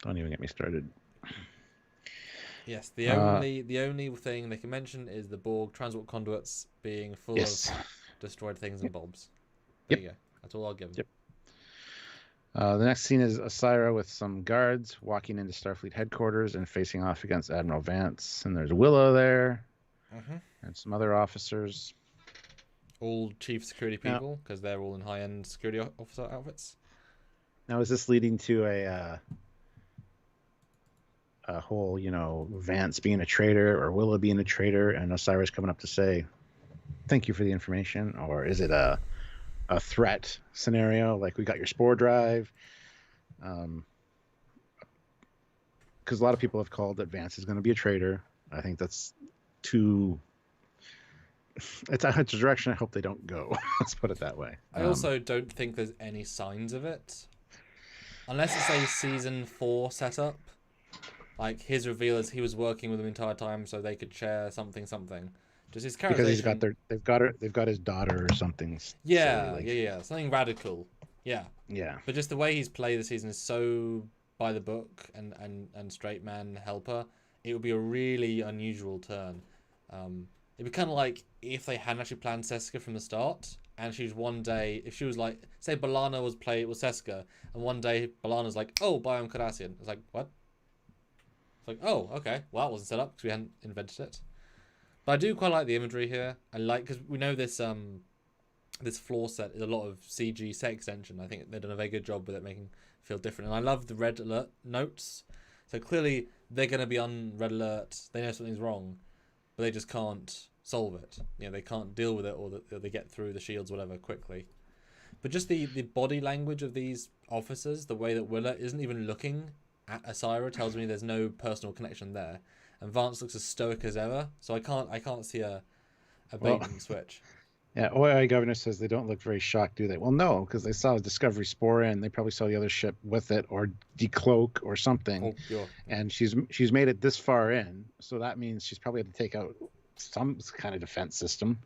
Don't even get me started. Yes, the only thing they can mention is the Borg transport conduits being full of destroyed things and bulbs. There you go. That's all I'll give them. The next scene is Osira with some guards walking into Starfleet headquarters and facing off against Admiral Vance. And there's Willow there and some other officers. All chief security people, because they're all in high-end security officer outfits. Now, is this leading to a whole, Vance being a traitor or Willow being a traitor and Osira's coming up to say, thank you for the information? Or is it a threat scenario, like we got your spore drive? Because a lot of people have called that Vance is going to be a traitor. I think that's it's a direction I hope they don't go. Let's put it that way. I also don't think there's any signs of it, unless it's a season 4 setup. Like his reveal is he was working with them the entire time, so they could share something. Just his characterization. Because they've got his daughter or something. Yeah, something radical. Yeah. But just the way he's played this season is so by the book and straight man helper. It would be a really unusual turn. It'd be kind of like if they hadn't actually planned Seska from the start, and she was one day, if she was like, say B'Elanna was Seska, and one day B'Elanna's like, oh, Biome Cardassian. It's like, what? It's like, oh, okay. Well, that wasn't set up because we hadn't invented it. But I do quite like the imagery here. I like, because we know this this floor set is a lot of CG set extension. I think they've done a very good job with it, making it feel different. And I love the red alert notes. So clearly they're going to be on red alert. They know something's wrong, but they just can't solve it. They can't deal with it, or they get through the shields, whatever, quickly. But just the body language of these officers, the way that Willa isn't even looking at Osira, tells me there's no personal connection there. And Vance looks as stoic as ever, so I can't see a bait and switch. Yeah, OI Governor says they don't look very shocked, do they? Well, no, because they saw a Discovery spore in. They probably saw the other ship with it, or decloak, or something. And she's made it this far in, so that means she's probably had to take out some kind of defense system.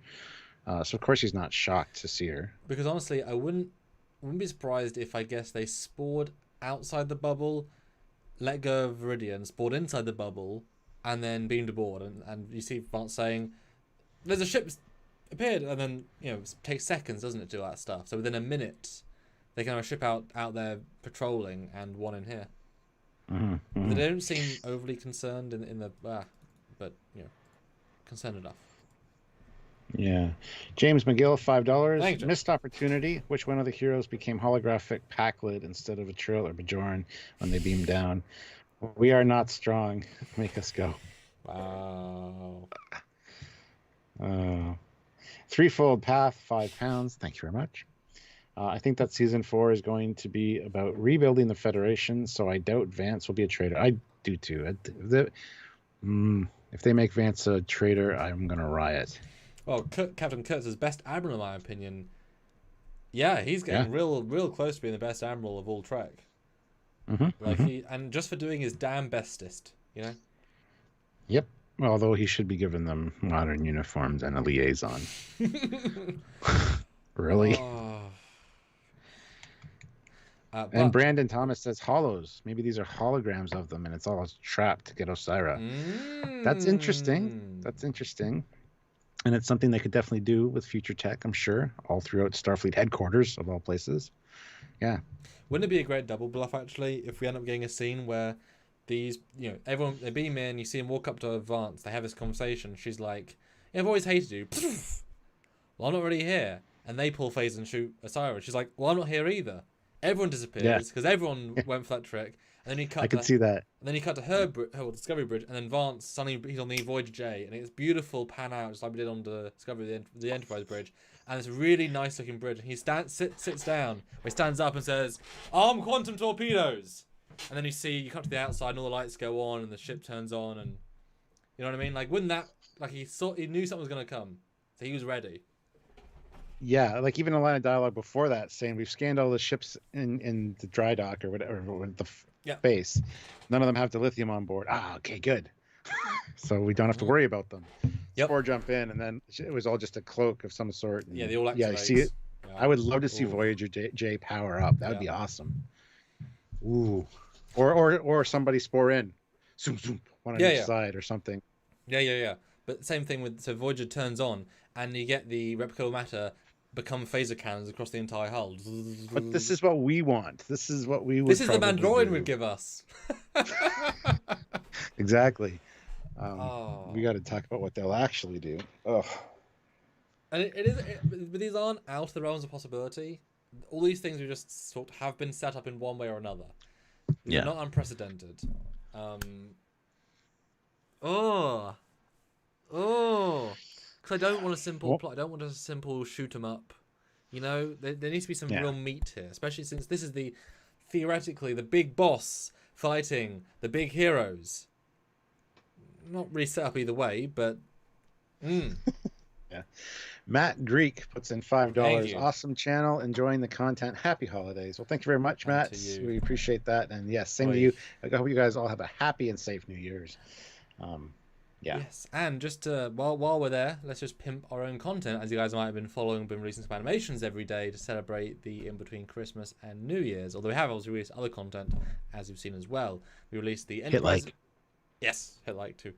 So of course she's not shocked to see her. Because honestly, I wouldn't be surprised if I guess they spored outside the bubble, let go of Viridian, spored inside the bubble, and then beamed aboard. And you see Vance saying, "There's a ship appeared," and then it takes seconds, doesn't it, to do that stuff? So within a minute, they can have a ship out there patrolling and one in here. They don't seem overly concerned in the but concerned enough. Yeah. James McGill, $5. Thanks, missed opportunity. Which one of the heroes became holographic Pakled instead of a Trill or Bajoran when they beamed down? We are not strong. Make us go. Wow. Threefold Path, £5. Thank you very much. I think that season 4 is going to be about rebuilding the Federation, so I doubt Vance will be a traitor. I do too. If they make Vance a traitor, I'm going to riot. Well, Captain Kurtz's best admiral, in my opinion. Yeah, he's getting real close to being the best admiral of all Trek. And just for doing his damn bestest, Yep. Although he should be giving them modern uniforms and a liaison. Really? And Brandon Thomas says hollows. Maybe these are holograms of them, and it's all trapped to get Osira. That's interesting. And it's something they could definitely do with future tech, I'm sure, all throughout Starfleet headquarters, of all places. Yeah. Wouldn't it be a great double bluff, actually, if we end up getting a scene where these, everyone, they beam in, you see them walk up to Vance, they have this conversation, she's like, I've always hated you. Well, I'm not really here. And they pull phase and shoot Osira. She's like, well, I'm not here either. Everyone disappears, because everyone went for that trick. And then you cut. I can see that. And then you cut to her Discovery Bridge, and then Vance suddenly he's on the Voyager J, and it's beautiful pan out, just like we did on the Discovery, the Enterprise Bridge, and it's a really nice looking bridge. And he sits down, he stands up and says, "Arm quantum torpedoes." And then you cut to the outside, and all the lights go on, and the ship turns on, and you know what I mean? Like, wouldn't that, like, he knew something was gonna come, so he was ready. Yeah, like even a line of dialogue before that saying we've scanned all the ships in the dry dock or whatever with the Yeah. base. None of them have dilithium on board. Ah, okay, good. So we don't have to worry about them. Yep. Spore jump in, and then it was all just a cloak of some sort. And Yeah, they all activate. yeah, I see it. Yeah. I would love to see Ooh. Voyager J power up. That would be awesome. Ooh, or somebody spore in, zoom zoom, one on each side or something. Yeah. But same thing with so Voyager turns on, and you get the replicable matter become phaser cannons across the entire hull. But this is what we want. This is what we would. This is the Mandalorian would give us. Exactly. We got to talk about what they'll actually do. Ugh. And but these aren't out of the realms of possibility. All these things we just talked have been set up in one way or another. They're not unprecedented. Because I don't want a simple plot. I don't want a simple shoot 'em up. You know, there needs to be some real meat here, especially since this is theoretically the big boss fighting the big heroes. Not really set up either way, but yeah. Matt Greek puts in $5. Awesome channel, enjoying the content. Happy holidays. Well, thank you very much, Matt. We appreciate that, and yes, same to you. I hope you guys all have a happy and safe New Year's. Yes, and just while we're there, let's just pimp our own content. As you guys might have been following, been releasing some animations every day to celebrate the in between Christmas and New Year's. Although we have also released other content, as you've seen as well. We released the Enterprise. Yes, hit like too.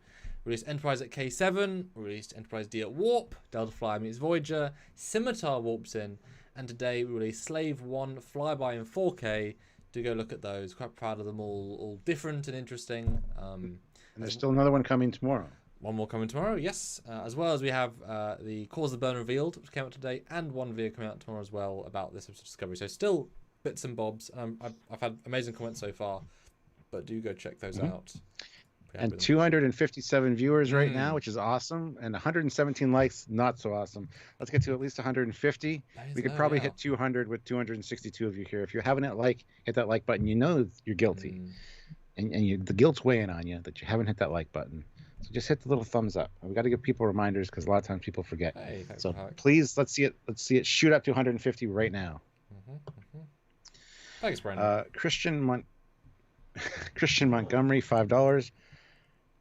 We released Enterprise at K7. We released Enterprise D at Warp. Delta Flyer meets Voyager. Scimitar warps in, and today we released Slave 1 Flyby in 4K. Do go look at those. Quite proud of them all different and interesting. And there's still another one coming tomorrow. One more coming tomorrow, yes. As well as we have the Cause of the Burn Revealed, which came out today, and one video coming out tomorrow as well about this episode of Discovery. So still bits and bobs. I've had amazing comments so far, but do go check those out. And 257 viewers right now, which is awesome. And 117 likes, not so awesome. Let's get to at least 150. We could probably hit 200 with 262 of you here. If you haven't hit that like button, you know you're guilty. And the guilt's weighing on you that you haven't hit that like button. So just hit the little thumbs up. We got to give people reminders because a lot of times people forget. So please, let's see it shoot up to 150 right now. Thanks, Brandon. Christian Montgomery, $5.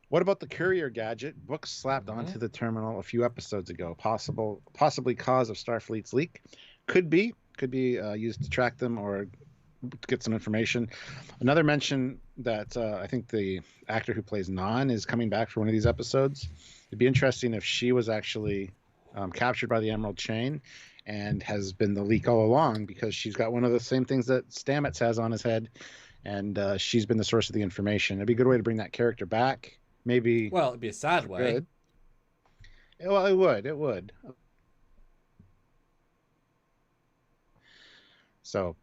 What about the courier gadget? Books slapped onto the terminal a few episodes ago. Possibly cause of Starfleet's leak. Could be used to track them or to get some information. Another mention that I think the actor who plays Nan is coming back for one of these episodes. It'd be interesting if she was actually captured by the Emerald Chain and has been the leak all along, because she's got one of the same things that Stamets has on his head, and she's been the source of the information. It'd be a good way to bring that character back. Maybe. Well, it'd be a sad way. Good. Well, it would. So.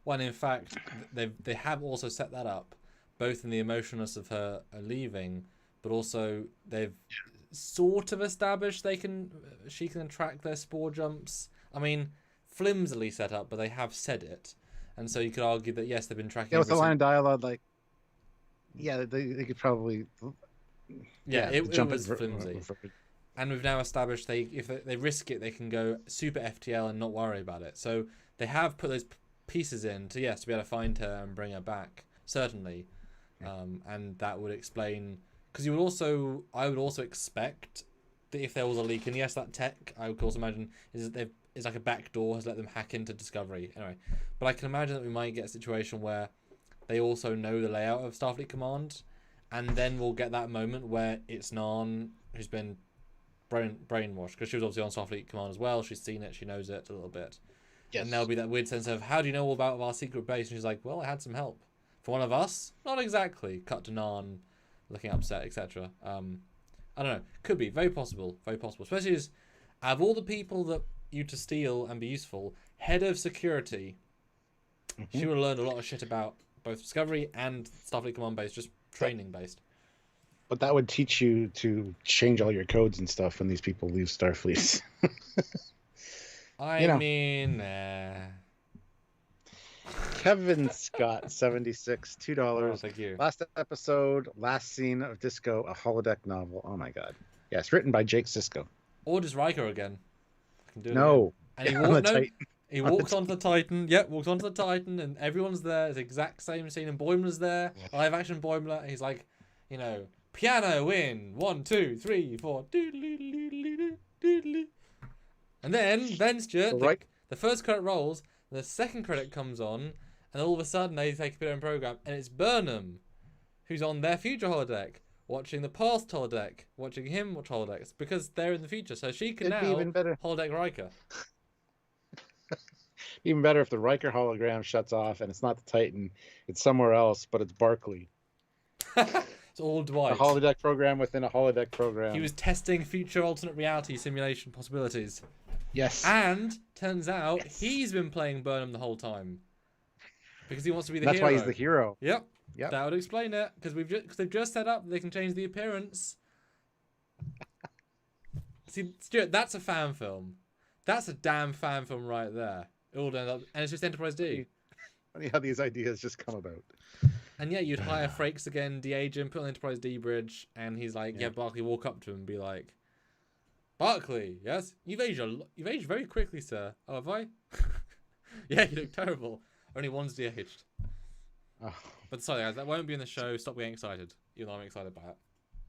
Well, in fact, they have also set that up, both in the emotionless of her leaving, but also they've sort of established she can track their spore jumps. I mean, flimsily set up, but they have said it, and so you could argue that yes, they've been tracking. Yeah, with the line of dialogue, like, yeah, they could probably. Yeah, it was flimsy. And we've now established if they risk it, they can go super FTL and not worry about it. So they have put those pieces in to be able to find her and bring her back, certainly. And that would explain, because I would also expect that if there was a leak, and yes, that tech I would also imagine is like a back door has let them hack into Discovery anyway. But I can imagine that we might get a situation where they also know the layout of Starfleet Command, and then we'll get that moment where it's Nan who's been brainwashed, because she was obviously on Starfleet Command as well. She's seen it, she knows it a little bit. Yes. And there'll be that weird sense of, how do you know all about our secret base? And she's like, well, I had some help. For one of us? Not exactly. Cut to Nan, looking upset, etc. I don't know. Could be. Very possible. Very possible. Especially as, out of all the people that you to steal and be useful, head of security, she would have learned a lot of shit about both Discovery and Starfleet Command base, just training based. But that would teach you to change all your codes and stuff when these people leave Starfleet. I mean, Kevin Scott, 76, $2. Oh, thank you. Last episode, last scene of Disco, a holodeck novel. Oh my god. Yes, written by Jake Sisko. Or just Riker again. No. And he he walks onto the Titan. Yep, walks onto the Titan, and everyone's there. It's the exact same scene, and Boimler's there. Live action Boimler. He's like, you know, piano in 1, 2, 3, 4. And then Stuart, Right. the first credit rolls, the second credit comes on, and all of a sudden they take a bit of program, and it's Burnham, who's on their future holodeck, watching the past holodeck, watching him watch holodecks, because they're in the future, so she can now even better. holodeck Riker. Even better if the Riker hologram shuts off and it's not the Titan, it's somewhere else, but it's Barclay. It's all Dwight. A holodeck program within a holodeck program. He was testing future alternate reality simulation possibilities. Yes. And turns out he's been playing Burnham the whole time because he wants to be the hero. That's why he's the hero. Yep. That would explain it, because they've just set up they can change the appearance. See, Stuart, that's a fan film. That's a damn fan film right there. It all ends up, and it's just Enterprise D. Funny how these ideas just come about. And yeah, you'd hire Frakes again, de-age him, put on the Enterprise D bridge, and he's like, yeah, Barclay, walk up to him and be like, Barclay, yes, you've aged very quickly, sir. Oh, have I? Yeah, you look terrible. Only one's de-aged. Oh. But sorry, guys, that won't be in the show. Stop getting excited. You know I'm excited by it.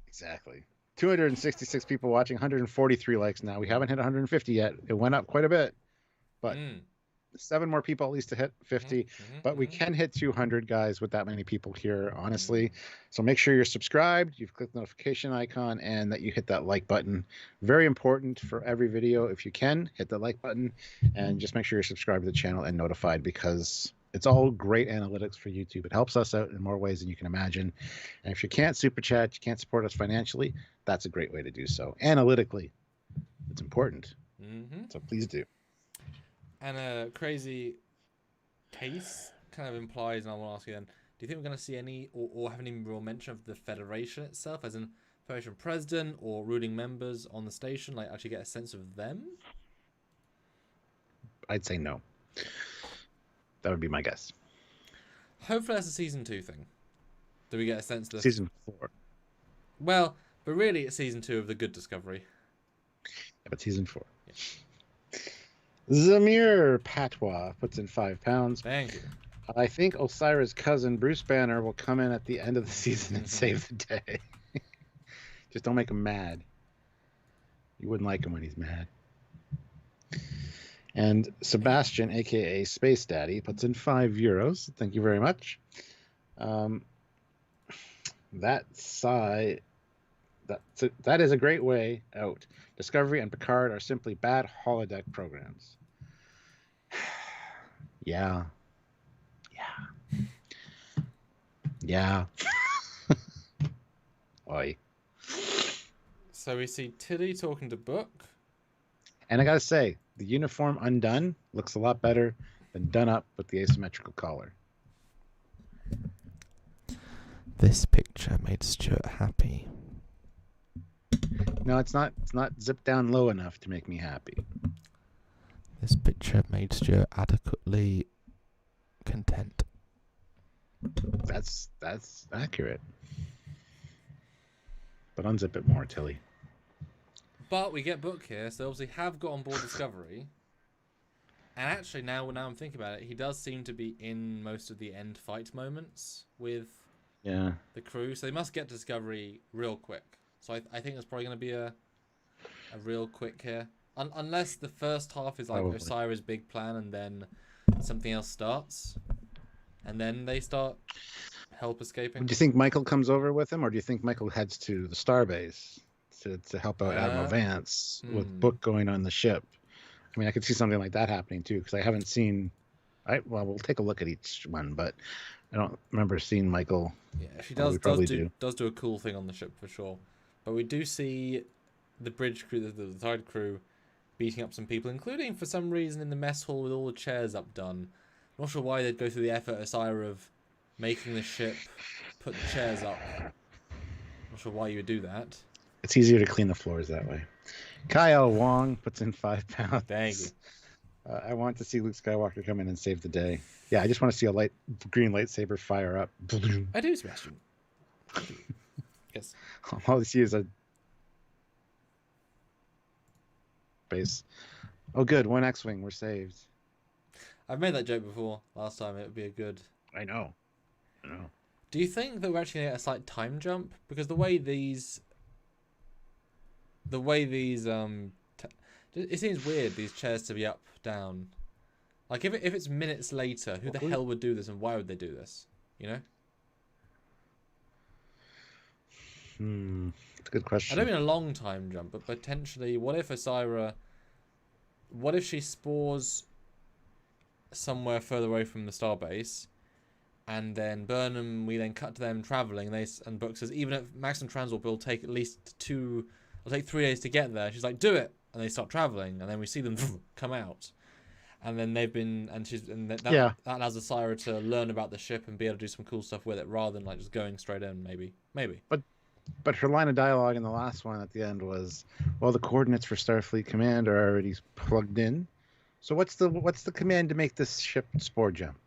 Exactly. 266 people watching, 143 likes now. We haven't hit 150 yet. It went up quite a bit, but 7 more people at least to hit 50. But we can hit 200, guys, with that many people here, honestly. So make sure you're subscribed, you've clicked the notification icon, and that you hit that like button. Very important for every video. If you can, hit the like button, and just make sure you're subscribed to the channel and notified, because it's all great analytics for YouTube. It helps us out in more ways than you can imagine. And if you can't super chat, you can't support us financially, that's a great way to do so. Analytically, it's important. So please do. And a crazy case kind of implies, and I want to ask you then, do you think we're going to see any, or have any real mention of the Federation itself, as in Federation president or ruling members on the station, like actually get a sense of them? I'd say no. That would be my guess. Hopefully that's a season 2 thing. Do we get a sense of this? Season 4. Well, but really it's season 2 of The Good Discovery. Yeah, but season 4. Yeah. Zamir Patois puts in £5. Thank you. I think Osira's cousin, Bruce Banner, will come in at the end of the season and save the day. Just don't make him mad. You wouldn't like him when he's mad. And Sebastian, a.k.a. Space Daddy, puts in €5. Thank you very much. That is a great way out. Discovery and Picard are simply bad holodeck programs. Yeah. Oi. So we see Tilly talking to Book. And I gotta say, the uniform undone looks a lot better than done up with the asymmetrical collar. This picture made Stuart happy. No, it's not zipped down low enough to make me happy. This picture made Stuart adequately content. That's accurate. But unzip it more, Tilly. But we get Book here, so they obviously have got on board Discovery. And actually, now I'm thinking about it, he does seem to be in most of the end fight moments with the crew. So they must get Discovery real quick. So I think there's probably going to be a real quick here. Unless the first half is like Osira's big plan and then something else starts. And then they start help escaping. Do you think Michael comes over with him, or do you think Michael heads to the starbase to help out Admiral Vance with Book going on the ship? I mean, I could see something like that happening too, because I haven't seen. Well, we'll take a look at each one, but I don't remember seeing Michael. Yeah, she does do a cool thing on the ship for sure. But we do see the bridge crew, the side crew, beating up some people, including for some reason in the mess hall with all the chairs updone. I'm not sure why they'd go through the effort, Osira, of making the ship put the chairs up. Not sure why you would do that. It's easier to clean the floors that way. Kyle Wong puts in £5. Thank you. I want to see Luke Skywalker come in and save the day. Yeah, I just want to see a green lightsaber fire up. I do, Sebastian. Yes. All I see is a base. Oh, good. One X-wing. We're saved. I've made that joke before. Last time it would be a good. I know. I know. Do you think that we're actually gonna get a slight time jump because it seems weird these chairs to be up down. Like if it's minutes later, who the hell would do this and why would they do this? You know. It's a good question. I don't mean a long time jump, but potentially, what if she spores somewhere further away from the starbase, and then Burnham, we then cut to them traveling, and Brooke says, even if maximum transport will take at least 3 days to get there, she's like, do it, and they start traveling, and then we see them come out. And then that allows Asira to learn about the ship and be able to do some cool stuff with it, rather than like just going straight in. Maybe. But her line of dialogue in the last one at the end was, "Well, the coordinates for Starfleet Command are already plugged in. So what's the command to make this ship spore jump?"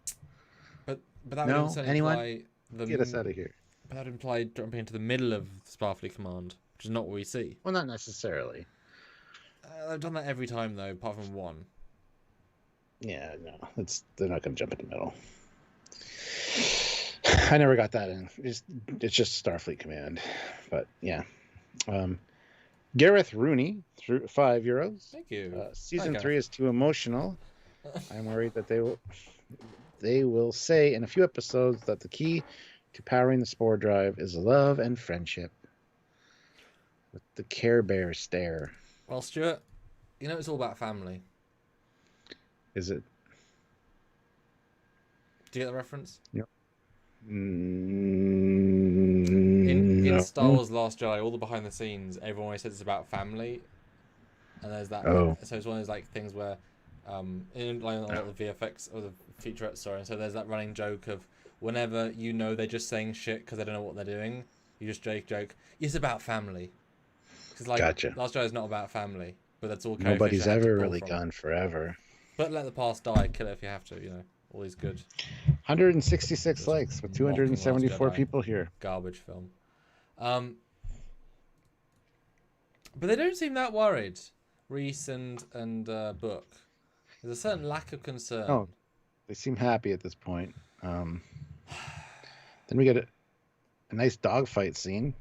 But that would also imply get us out of here. But that would imply jumping into the middle of Starfleet Command, which is not what we see. Well, not necessarily. They've done that every time though, apart from one. Yeah, no, they're not going to jump in the middle. I never got that in. It's just Starfleet Command, but yeah. Gareth Rooney, €5. Thank you. Season 3 is too emotional. I'm worried that they will say in a few episodes that the key to powering the spore drive is love and friendship. With the Care Bear stare. Well, Stuart, you know it's all about family. Is it? Do you get the reference? Yep. In Star Wars Last Jedi, all the behind the scenes, everyone always says it's about family, and there's that. Oh. So it's one of those like things where, in like a lot of the VFX or the featurettes, sorry. And so there's that running joke of whenever they're just saying shit because they don't know what they're doing, you just joke. It's about family. Because like Gotcha. Last Jedi is not about family, but that's all. Nobody's ever really gone forever. But let the past die. Kill it if you have to. All these good. 166 likes with 274 people here. Garbage film. But they don't seem that worried. Reese and Book. There's a certain lack of concern. Oh, they seem happy at this point. Then we get a nice dogfight scene.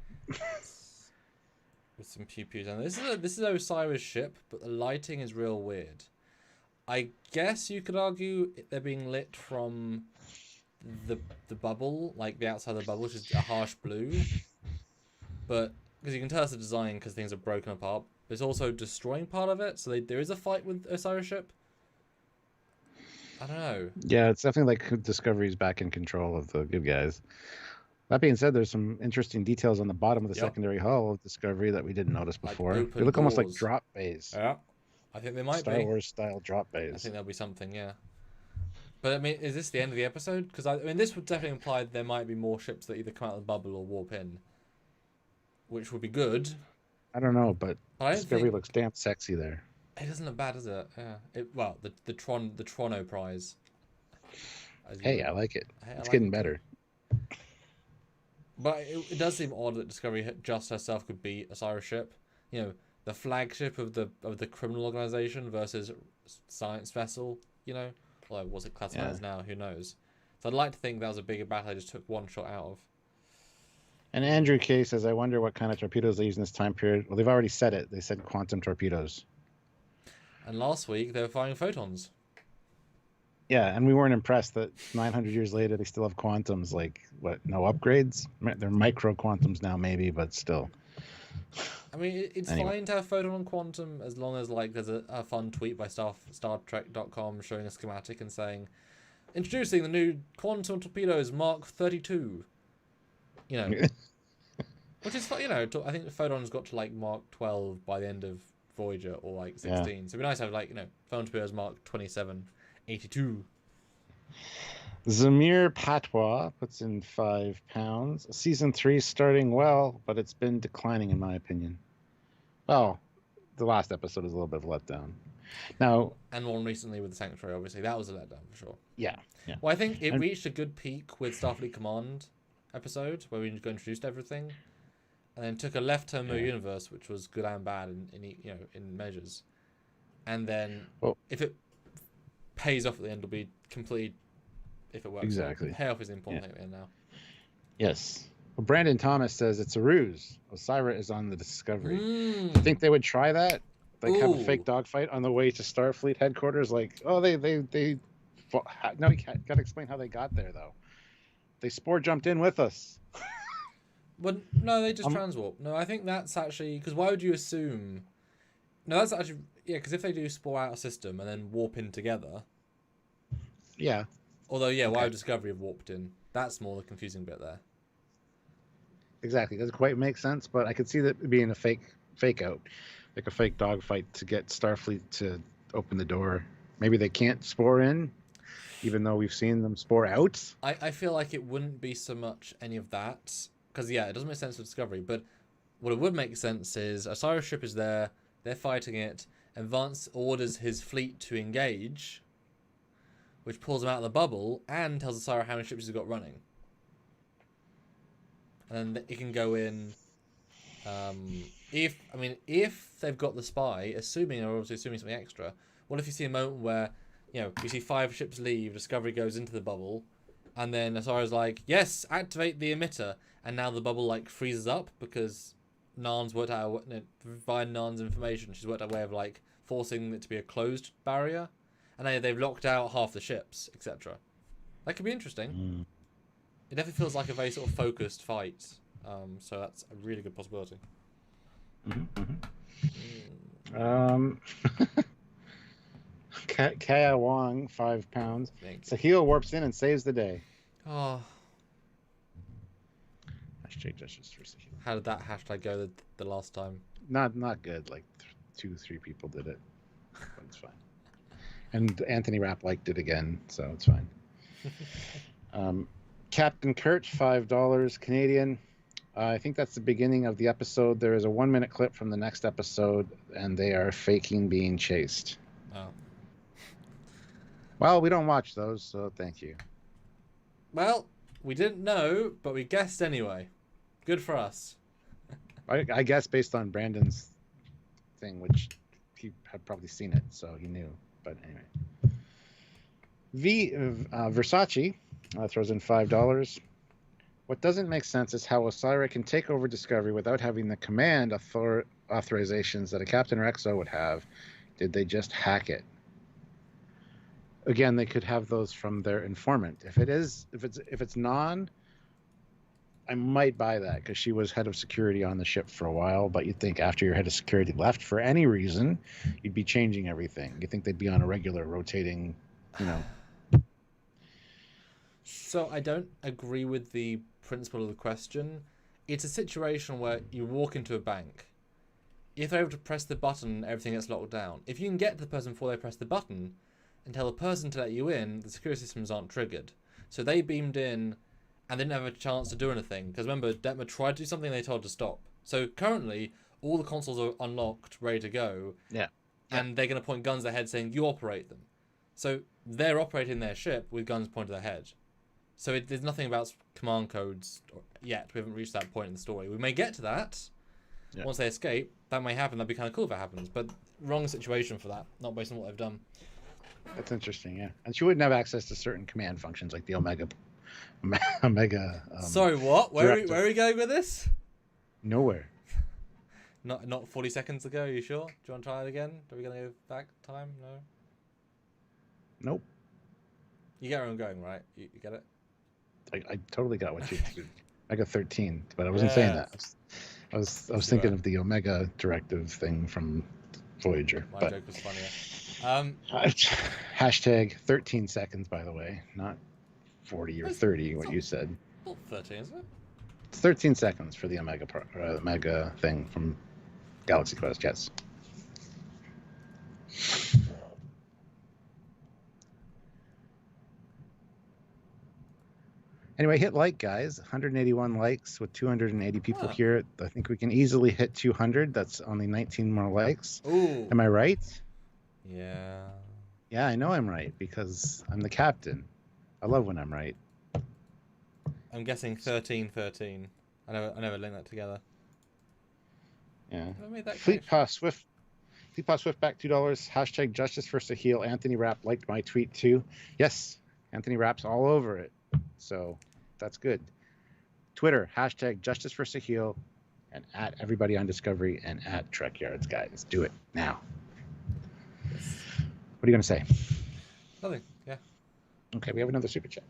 With some pew-pews. And this is Osira's ship, but the lighting is real weird. I guess you could argue they're being lit from the bubble, like the outside of the bubble, which is a harsh blue. But because you can tell it's a design because things are broken apart. But it's also destroying part of it, so there is a fight with Osira's ship. I don't know. Yeah, it's definitely like Discovery's back in control of the good guys. That being said, there's some interesting details on the bottom of the secondary hull of Discovery that we didn't notice before. They look almost like drop bays. Yeah. I think they might Star Wars style drop bays. I think there'll be something, yeah. But I mean, is this the end of the episode? Because this would definitely imply there might be more ships that either come out of the bubble or warp in, which would be good. I don't know, but Discovery looks damn sexy there. It doesn't look bad, does it? Yeah. The Trono prize. Hey, I like it. It's getting better. But it does seem odd that Discovery just herself could beat Osira's ship. The flagship of the criminal organization versus science vessel, Although, was it classified as now? Who knows? So I'd like to think that was a bigger battle I just took one shot out of. And Andrew K says, I wonder what kind of torpedoes they use in this time period. Well, they've already said it. They said quantum torpedoes. And last week, they were firing photons. Yeah, and we weren't impressed that 900 years later, they still have quantums. Like, what, no upgrades? They're micro quantums now, maybe, but still. I mean, it's fine to have photon on quantum as long as there's a fun tweet by StarTrek.com showing a schematic and saying, introducing the new quantum torpedoes Mark 32. Which is fun. I think the photon's got to Mark 12 by the end of Voyager or 16. So it'd be nice to have photon torpedoes Mark 2782. Zamir Patois puts in £5. Season 3 starting well, but it's been declining in my opinion. Well, the last episode is a little bit of a letdown. Now, and one recently with the Sanctuary, obviously that was a letdown for sure. Yeah. Well, I think it reached a good peak with Starfleet Command episode where we got introduced everything, and then took a left turn to universe, which was good and bad in measures. and then if it pays off at the end, it'll be complete. If it works, exactly. The payoff is the important thing at the end now. Yes. Well, Brandon Thomas says it's a ruse. Osira is on the Discovery. Do you think they would try that? Like have a fake dogfight on the way to Starfleet headquarters? Like, oh, they no, you got to explain how they got there though. They spore jumped in with us. Well, no, they just transwarp. No, I think that's actually because why would you assume? No, that's actually because if they do spore out a system and then warp in together. Yeah. Although why would Discovery have warped in? That's more the confusing bit there. Exactly, doesn't quite make sense, but I could see that being a fake out, like a fake dogfight to get Starfleet to open the door. Maybe they can't spore in, even though we've seen them spore out. I feel like it wouldn't be so much any of that, because it doesn't make sense for Discovery, but what it would make sense is Osiris ship is there, they're fighting it, and Vance orders his fleet to engage, which pulls them out of the bubble, and tells Osiris how many ships he's got running. And then it can go in, if they've got the spy, assuming something extra, what if you see a moment where, you see 5 ships leave, Discovery goes into the bubble, and then Asara's like, yes, activate the emitter, and now the bubble like freezes up because Narn's worked out, via Narn's information, she's worked out a way of like forcing it to be a closed barrier, and they've locked out half the ships, etc. That could be interesting. It definitely feels like a very sort of focused fight, so that's a really good possibility. Kaya Wong, £5. Sahil warps in and saves the day. Oh. Hashtag justice for Sahil. How did that hashtag go the last time? Not good. Like 2-3 people did it. But it's fine. And Anthony Rapp liked it again, so it's fine. Captain Kurt, $5 Canadian. I think that's the beginning of the episode. There is a 1-minute clip from the next episode, and they are faking being chased. Oh. Well, we don't watch those, so thank you. Well, we didn't know, but we guessed anyway. Good for us. I guess based on Brandon's thing, which he had probably seen it, so he knew. But anyway. Versace throws in $5. What doesn't make sense is how Osira can take over Discovery without having the command authorizations that a Captain or XO would have. Did they just hack it? Again, they could have those from their informant. If it's non, I might buy that because she was head of security on the ship for a while. But you'd think after your head of security left for any reason, you'd be changing everything. You think they'd be on a regular rotating, So I don't agree with the principle of the question. It's a situation where you walk into a bank. If they're able to press the button, everything gets locked down. If you can get to the person before they press the button and tell the person to let you in, the security systems aren't triggered. So they beamed in and didn't have a chance to do anything. Because remember, Detmer tried to do something, they told to stop. So currently, all the consoles are unlocked, ready to go. Yeah. And they're going to point guns at their head saying, you operate them. So they're operating their ship with guns pointed at their head. So there's nothing about command codes yet. We haven't reached that point in the story. We may get to that. Yeah. Once they escape, that may happen. That'd be kind of cool if it happens. But wrong situation for that, not based on what they've done. That's interesting, yeah. And she wouldn't have access to certain command functions like the Omega. Sorry, what? Where are we going with this? Nowhere. Not 40 seconds ago. Are you sure? Do you want to try it again? Are we going to go back time? No. Nope. You get where I'm going, right? You get it. I totally got what you. I got 13, but I wasn't saying that. I was thinking of the Omega directive thing from Voyager. My joke was funnier. Hashtag 13 seconds, by the way, not 40 or 30. What you said. Not 13, is it? It's 13 seconds for the Omega thing from Galaxy Quest. Yes. Anyway, hit like, guys. 181 likes with 280 people here. I think we can easily hit 200. That's only 19 more likes. Ooh. Am I right? Yeah. Yeah, I know I'm right because I'm the captain. I love when I'm right. I'm guessing 13. I never linked that together. Yeah. I made that Fleet Pass Swift. Teapot Swiftback, $2. Hashtag Justice for Sahil. Anthony Rapp liked my tweet too. Yes, Anthony Rapp's all over it. So that's good. Twitter, hashtag Justice for Sahil, and at everybody on Discovery and at Trekyards, guys. Do it now. What are you going to say? Nothing. Yeah. Okay, we have another super chat.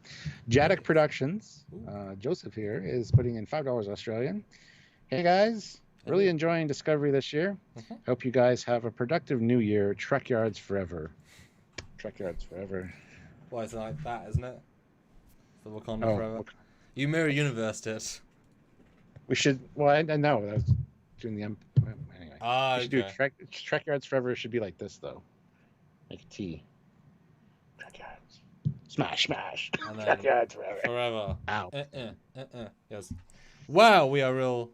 Jaddick Productions, Joseph here, is putting in $5 Australian. Hey guys, really enjoying Discovery this year. Hope you guys have a productive new year. Trekyards forever. Trekyards forever. Well, it's like that, isn't it? The Wakanda forever. You mirror universe it. We should. Well, I know. I was doing the anyway. Ah, we should do Trekyards forever. Should be like this though. Like a T. Trekyards. Smash. Trekyards forever. Forever. Ow. Yes. Wow, we're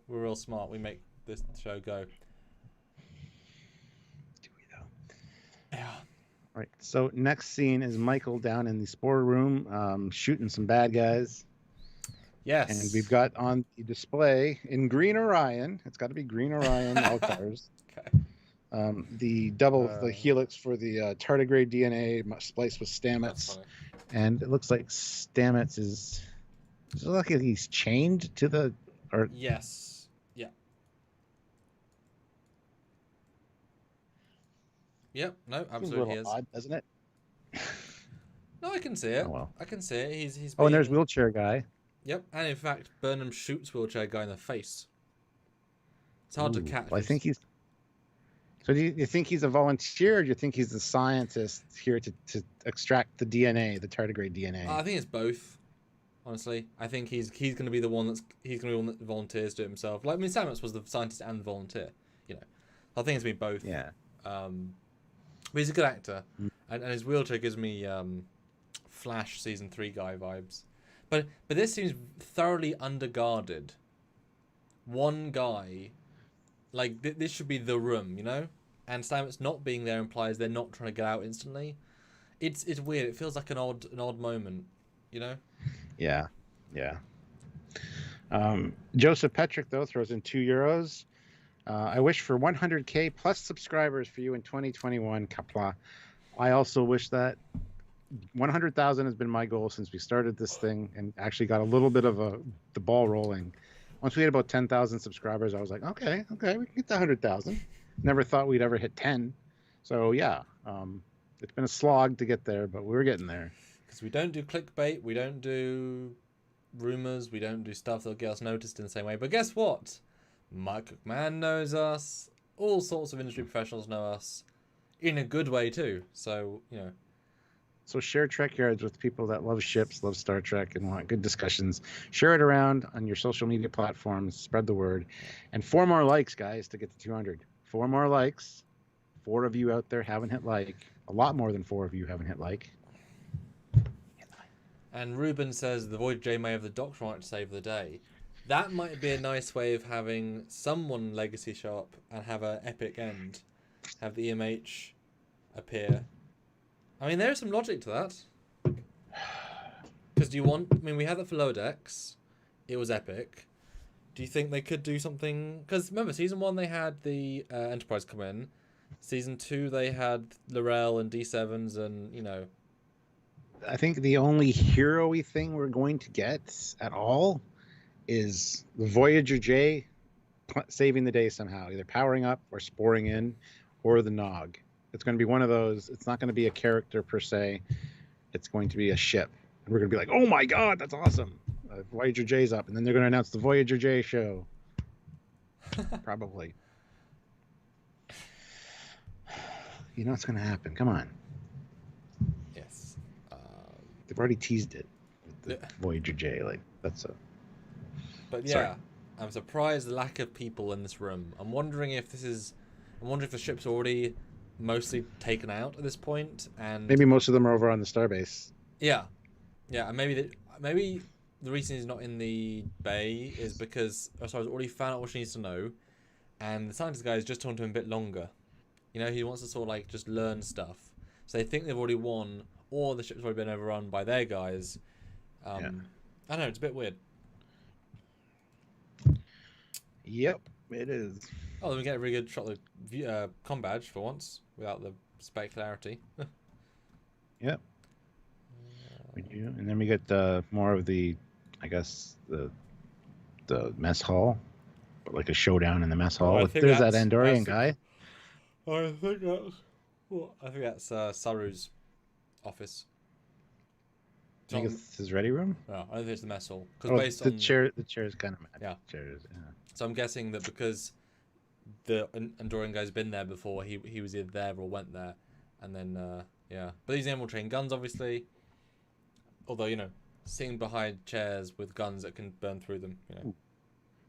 real smart. We make this show go. Do we though? Yeah. All right. So next scene is Michael down in the spore room, shooting some bad guys. Yes. And we've got on the display in green Orion. It's got to be green Orion all colors. Okay. The the helix for the tardigrade DNA spliced with Stamets, and it looks like Stamets is. Does it look like he's chained to the? Or yes. Yeah. Yep. No. Absolutely. Seems a little odd, doesn't it? No, I can see it. Oh, well. I can see it. He's. Oh, and there's wheelchair guy. Yep, and in fact, Burnham shoots wheelchair guy in the face. It's hard to catch. Well, I think he's. So do you think he's a volunteer, or do you think he's the scientist here to extract the DNA, the tardigrade DNA? I think it's both. Honestly, I think he's going to be the one that volunteers to himself. Like, I mean, Stamets was the scientist and the volunteer. You know, I think it's been both. Yeah. But he's a good actor, and his wheelchair gives me Flash season 3 guy vibes. But this seems thoroughly underguarded. One guy, like this should be the room, you know. And Stamets not being there implies they're not trying to get out instantly. It's weird. It feels like an odd moment, you know. Yeah. Joseph Petrick though throws in €2. I wish for 100K plus subscribers for you in 2021. Kapla. I also wish that 100,000 has been my goal since we started this thing and actually got a little bit of the ball rolling. Once we hit about 10,000 subscribers, I was like, okay, we can get to 100,000. Never thought we'd ever hit 10. So yeah, it's been a slog to get there, but we're getting there. Because we don't do clickbait, we don't do rumors, we don't do stuff that'll get us noticed in the same way. But guess what? Mike McMahon knows us. All sorts of industry professionals know us in a good way too. So, you know. So share Trekyards with people that love ships, love Star Trek, and want good discussions. Share it around on your social media platforms. Spread the word. And 4 more likes, guys, to get to 200. 4 more likes. 4 of you out there haven't hit like. A lot more than 4 of you haven't hit like. And Ruben says the Voyager J may have the Doctor on it to save the day. That might be a nice way of having someone Legacy show up and have an epic end. Have the EMH appear. I mean, there is some logic to that. Because we had that for Lower Decks. It was epic. Do you think they could do something? Because remember, season 1 they had the Enterprise come in. Season 2 they had L'Rell and D7s and, you know. I think the only hero-y thing we're going to get at all is the Voyager J saving the day somehow, either powering up or sporing in, or the Nog. It's going to be one of those. It's not going to be a character per se. It's going to be a ship. And we're going to be like, oh my God, that's awesome. Voyager J's up. And then they're going to announce the Voyager J show. Probably. You know what's going to happen. Come on. Yes. They've already teased it with the Voyager J. Like, that's a... But yeah, sorry. I'm surprised the lack of people in this room. I'm wondering if the ship's already mostly taken out at this point, and maybe most of them are over on the starbase. Yeah, and maybe the reason he's not in the bay is because Osara's already found out what she needs to know, and the scientist guy is just talking to him a bit longer. You know, he wants to sort of like just learn stuff. So they think they've already won, or the ship's already been overrun by their guys. I don't know, it's a bit weird. Yep, it is. Oh, then we get a really good shot of the com badge for once, without the specularity. Yep. We do, and then we get more of the, I guess the mess hall, but like a showdown in the mess hall. I With, think there's that that's- Andorian that's the- guy. I think that's. What? I think that's Saru's office. I think it's his ready room. No, I don't think it's the mess hall. Because Oh, based the on chair is kind of mad. Yeah. Chairs. Yeah. So I'm guessing that because the Andorian guy's been there before, he was either there or went there, and then yeah. But these animal train guns, obviously. Although sitting behind chairs with guns that can burn through them.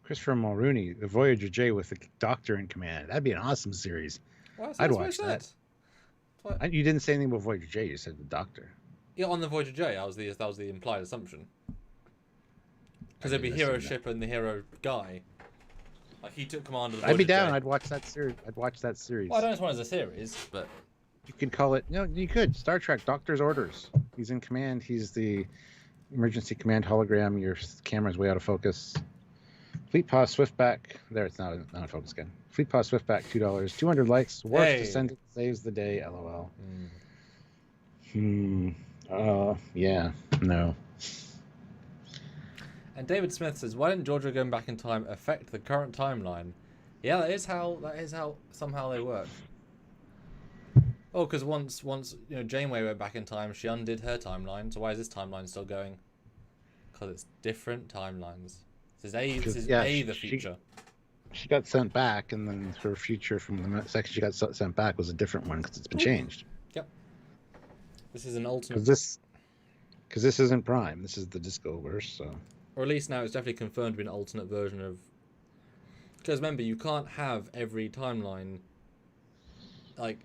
Christopher Mulrooney, the Voyager J with the Doctor in command. That'd be an awesome series. Well, I'd watch that. You didn't say anything about Voyager J. You said the Doctor. Yeah, on the Voyager J, that was the implied assumption. Because there'd be hero ship and the hero guy. Like he took command of the Voyager I'd be down. J. I'd watch that series. Well, I don't know if it's a series, but You could call it. No, you could. Star Trek. Doctor's orders. He's in command. He's the emergency command hologram. Your camera's way out of focus. Fleet Paw Swiftback. There, it's not in focus again. Fleet Paw Swiftback, $2. 200 likes. Worf descendant saves the day. LOL. Yeah. No. And David Smith says, "Why didn't Georgia going back in time affect the current timeline?" Yeah, that is how somehow they work. Oh, because once Janeway went back in time, she undid her timeline. So why is this timeline still going? Because it's different timelines. This is the future. She got sent back, and then her future from the second she got sent back was a different one because it's been changed. Yep. This is an alternate. Because this isn't Prime. This is the Discoverse. So. Or at least now it's definitely confirmed to be an alternate version of. Because remember, you can't have every timeline. Like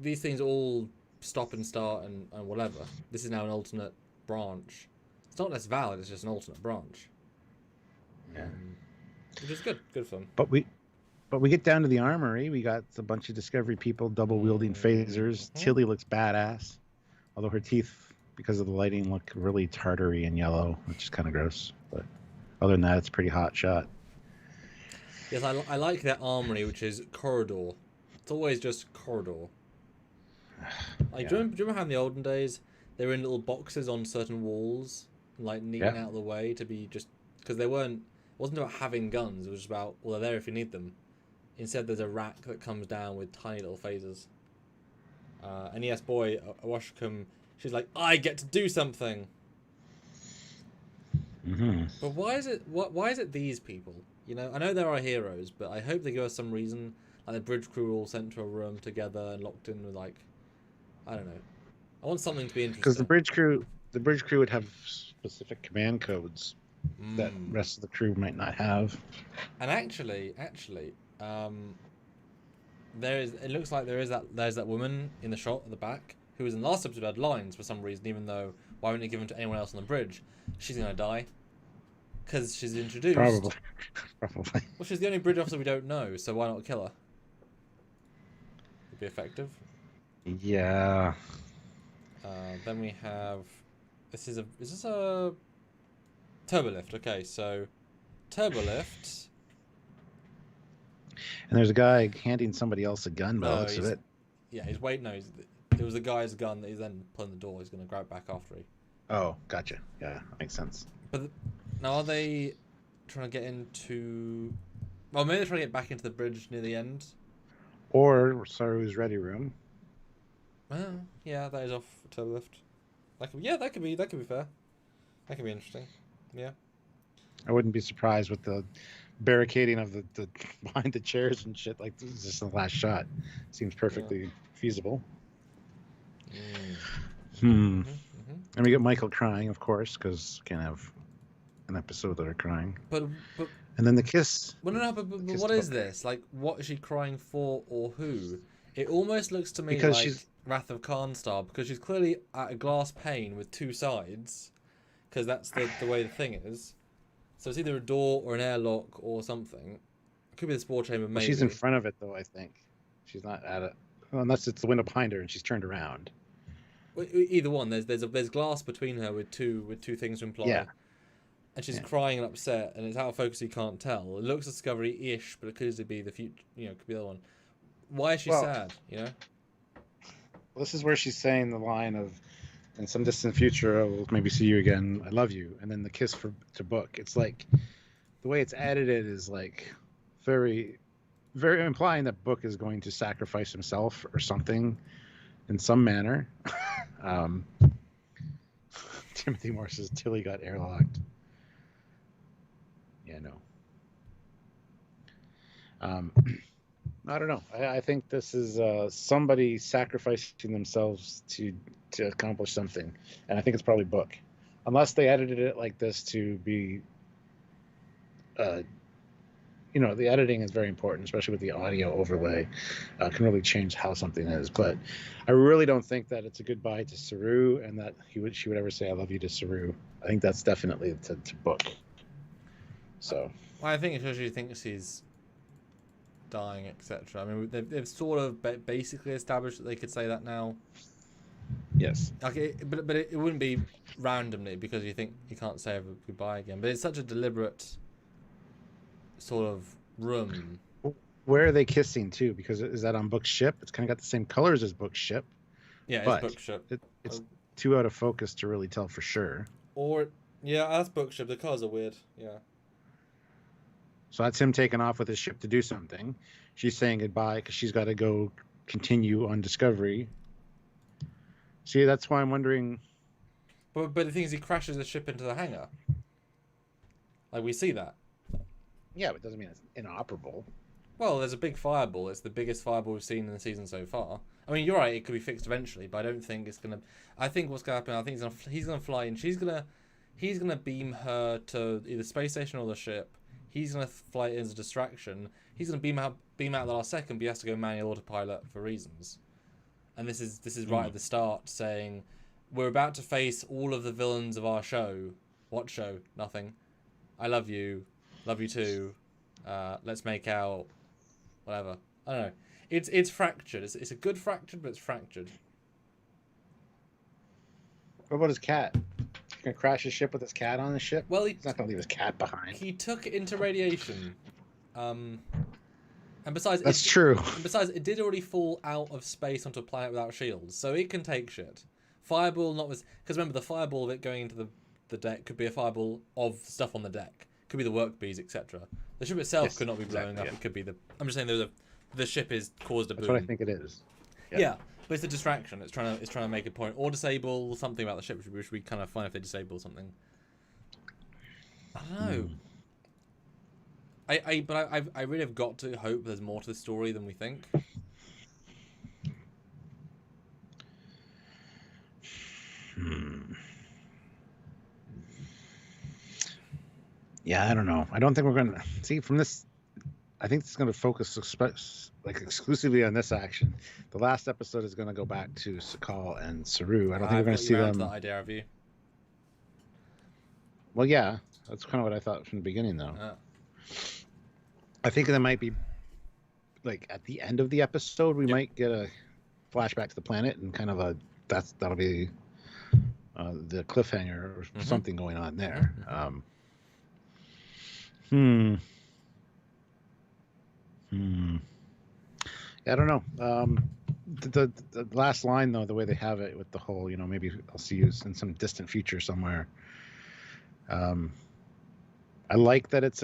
these things all stop and start and whatever. This is now an alternate branch. It's not less valid. It's just an alternate branch. Yeah. Which is good for them. But we get down to the armory. We got a bunch of Discovery people double wielding phasers. Tilly looks badass, although her teeth, because of the lighting, look really tartary and yellow, which is kind of gross. But other than that, it's a pretty hot shot. Yes, I like that armory, which is corridor. It's always just corridor. Like, do you remember how in the olden days they were in little boxes on certain walls, like neaten out of the way to be just because they weren't. It wasn't about having guns. It was just about they're there if you need them. Instead, there's a rack that comes down with tiny little phasers. And yes, boy, Awashkum, she's like, I get to do something. Mm-hmm. But why is it these people? I know there are heroes, but I hope they give us some reason. Like the bridge crew all sent to a room together and locked in with I don't know. I want something to be interesting. Because the bridge crew would have specific command codes that the rest of the crew might not have. And actually, it looks like there's that woman in the shot at the back who was in the last episode had lines for some reason, even though why wouldn't it give them to anyone else on the bridge? She's gonna die because she's introduced. Probably. Well, she's the only bridge officer we don't know, so why not kill her? Would be effective. Yeah. Then we have. Is this a turbolift? Okay, so turbolift. And there's a guy handing somebody else a gun by the looks of it. Yeah, he's waiting. No, there was a guy's gun that he's then pulling the door. He's going to grab it back after he. Oh, gotcha. Yeah, that makes sense. But now are they trying to get into? Well, maybe they're trying to get back into the bridge near the end. Or Saru's ready room. Well, yeah, that is off turbolift. That could be fair. That could be interesting. Yeah. I wouldn't be surprised with the barricading of the behind the chairs and shit. Like this is just the last shot. Seems perfectly feasible. And we get Michael crying, of course, because can't have an episode that are crying. But and then the kiss. Well, no, but what is this? Like, what is she crying for, or who? It almost looks to me because like she's Wrath of Khan style, because she's clearly at a glass pane with two sides, because that's the way the thing is. So it's either a door or an airlock or something. It could be the spore chamber, maybe. Well, she's in front of it, though, I think. She's not at it. Well, unless it's the window behind her and she's turned around. Well, either one. There's glass between her with two things to imply. Yeah. and she's crying and upset, and it's out of focus. You can't tell. It looks Discovery-ish, but it could easily be the future. Could be the other one. Why is she sad? Well, this is where she's saying the line of, "In some distant future, I will maybe see you again. I love you," and then the kiss to Book. It's like the way it's edited is like very, very implying that Book is going to sacrifice himself or something in some manner. Timothy Moore says Tilly got airlocked. Yeah, no. I don't know. I think this is somebody sacrificing themselves to accomplish something, and I think it's probably Book, unless they edited it like this to be. The editing is very important, especially with the audio overlay. Can really change how something is. But I really don't think that it's a goodbye to Saru, and that she would ever say "I love you" to Saru. I think that's definitely to Book. So. Well, I think it's because she thinks he's dying, etc. I mean, they've sort of basically established that they could say that now. Yes. Okay, but it wouldn't be randomly because you think you can't say goodbye again. But it's such a deliberate sort of room. Where are they kissing too? Because is that on Book's ship? It's kind of got the same colors as Book's ship. Yeah, but it's Book's ship. It's too out of focus to really tell for sure. Or that's Book's ship. The colors are weird. Yeah. So that's him taking off with his ship to do something. She's saying goodbye because she's got to go continue on Discovery. See, that's why I'm wondering. But the thing is, he crashes the ship into the hangar. Like, we see that. Yeah, but it doesn't mean it's inoperable. Well, there's a big fireball. It's the biggest fireball we've seen in the season so far. I mean, you're right. It could be fixed eventually, but I don't think it's gonna. I think what's gonna happen. I think he's gonna fly in. He's gonna beam her to either space station or the ship. He's gonna fly it as a distraction. He's gonna beam out at the last second, but he has to go manual autopilot for reasons. And this is right at the start, saying we're about to face all of the villains of our show. What show? Nothing. I love you. Love you too. Let's make out. Whatever. I don't know. It's fractured. It's a good fractured, but it's fractured. What about his cat? He's gonna crash his ship with his cat on the ship? Well, he's not gonna leave his cat behind. He took it into radiation. And besides, that's true. And besides, it did already fall out of space onto a planet without shields, so it can take shit. Fireball, because remember the fireball of it going into the deck could be a fireball of stuff on the deck. Could be the work bees, etc. The ship itself could not be blowing up. Yeah. It could be I'm just saying the ship is caused a boom. That's what I think it is. Yeah, but it's a distraction. It's trying to make a point or disable something about the ship, which we kind of find if they disable something. I don't know. I really have got to hope there's more to the story than we think. Yeah, I don't know. I don't think we're going to see from this. I think it's going to focus exclusively on this action. The last episode is going to go back to Sakal and Saru. I don't think we're going to see them. That idea, have you? Well, yeah, that's kind of what I thought from the beginning, though. I think there might be, at the end of the episode, we might get a flashback to the planet and kind of that'll be the cliffhanger or something going on there. Yeah, I don't know. The last line, though, the way they have it with the whole, maybe I'll see you in some distant future somewhere. I like that it's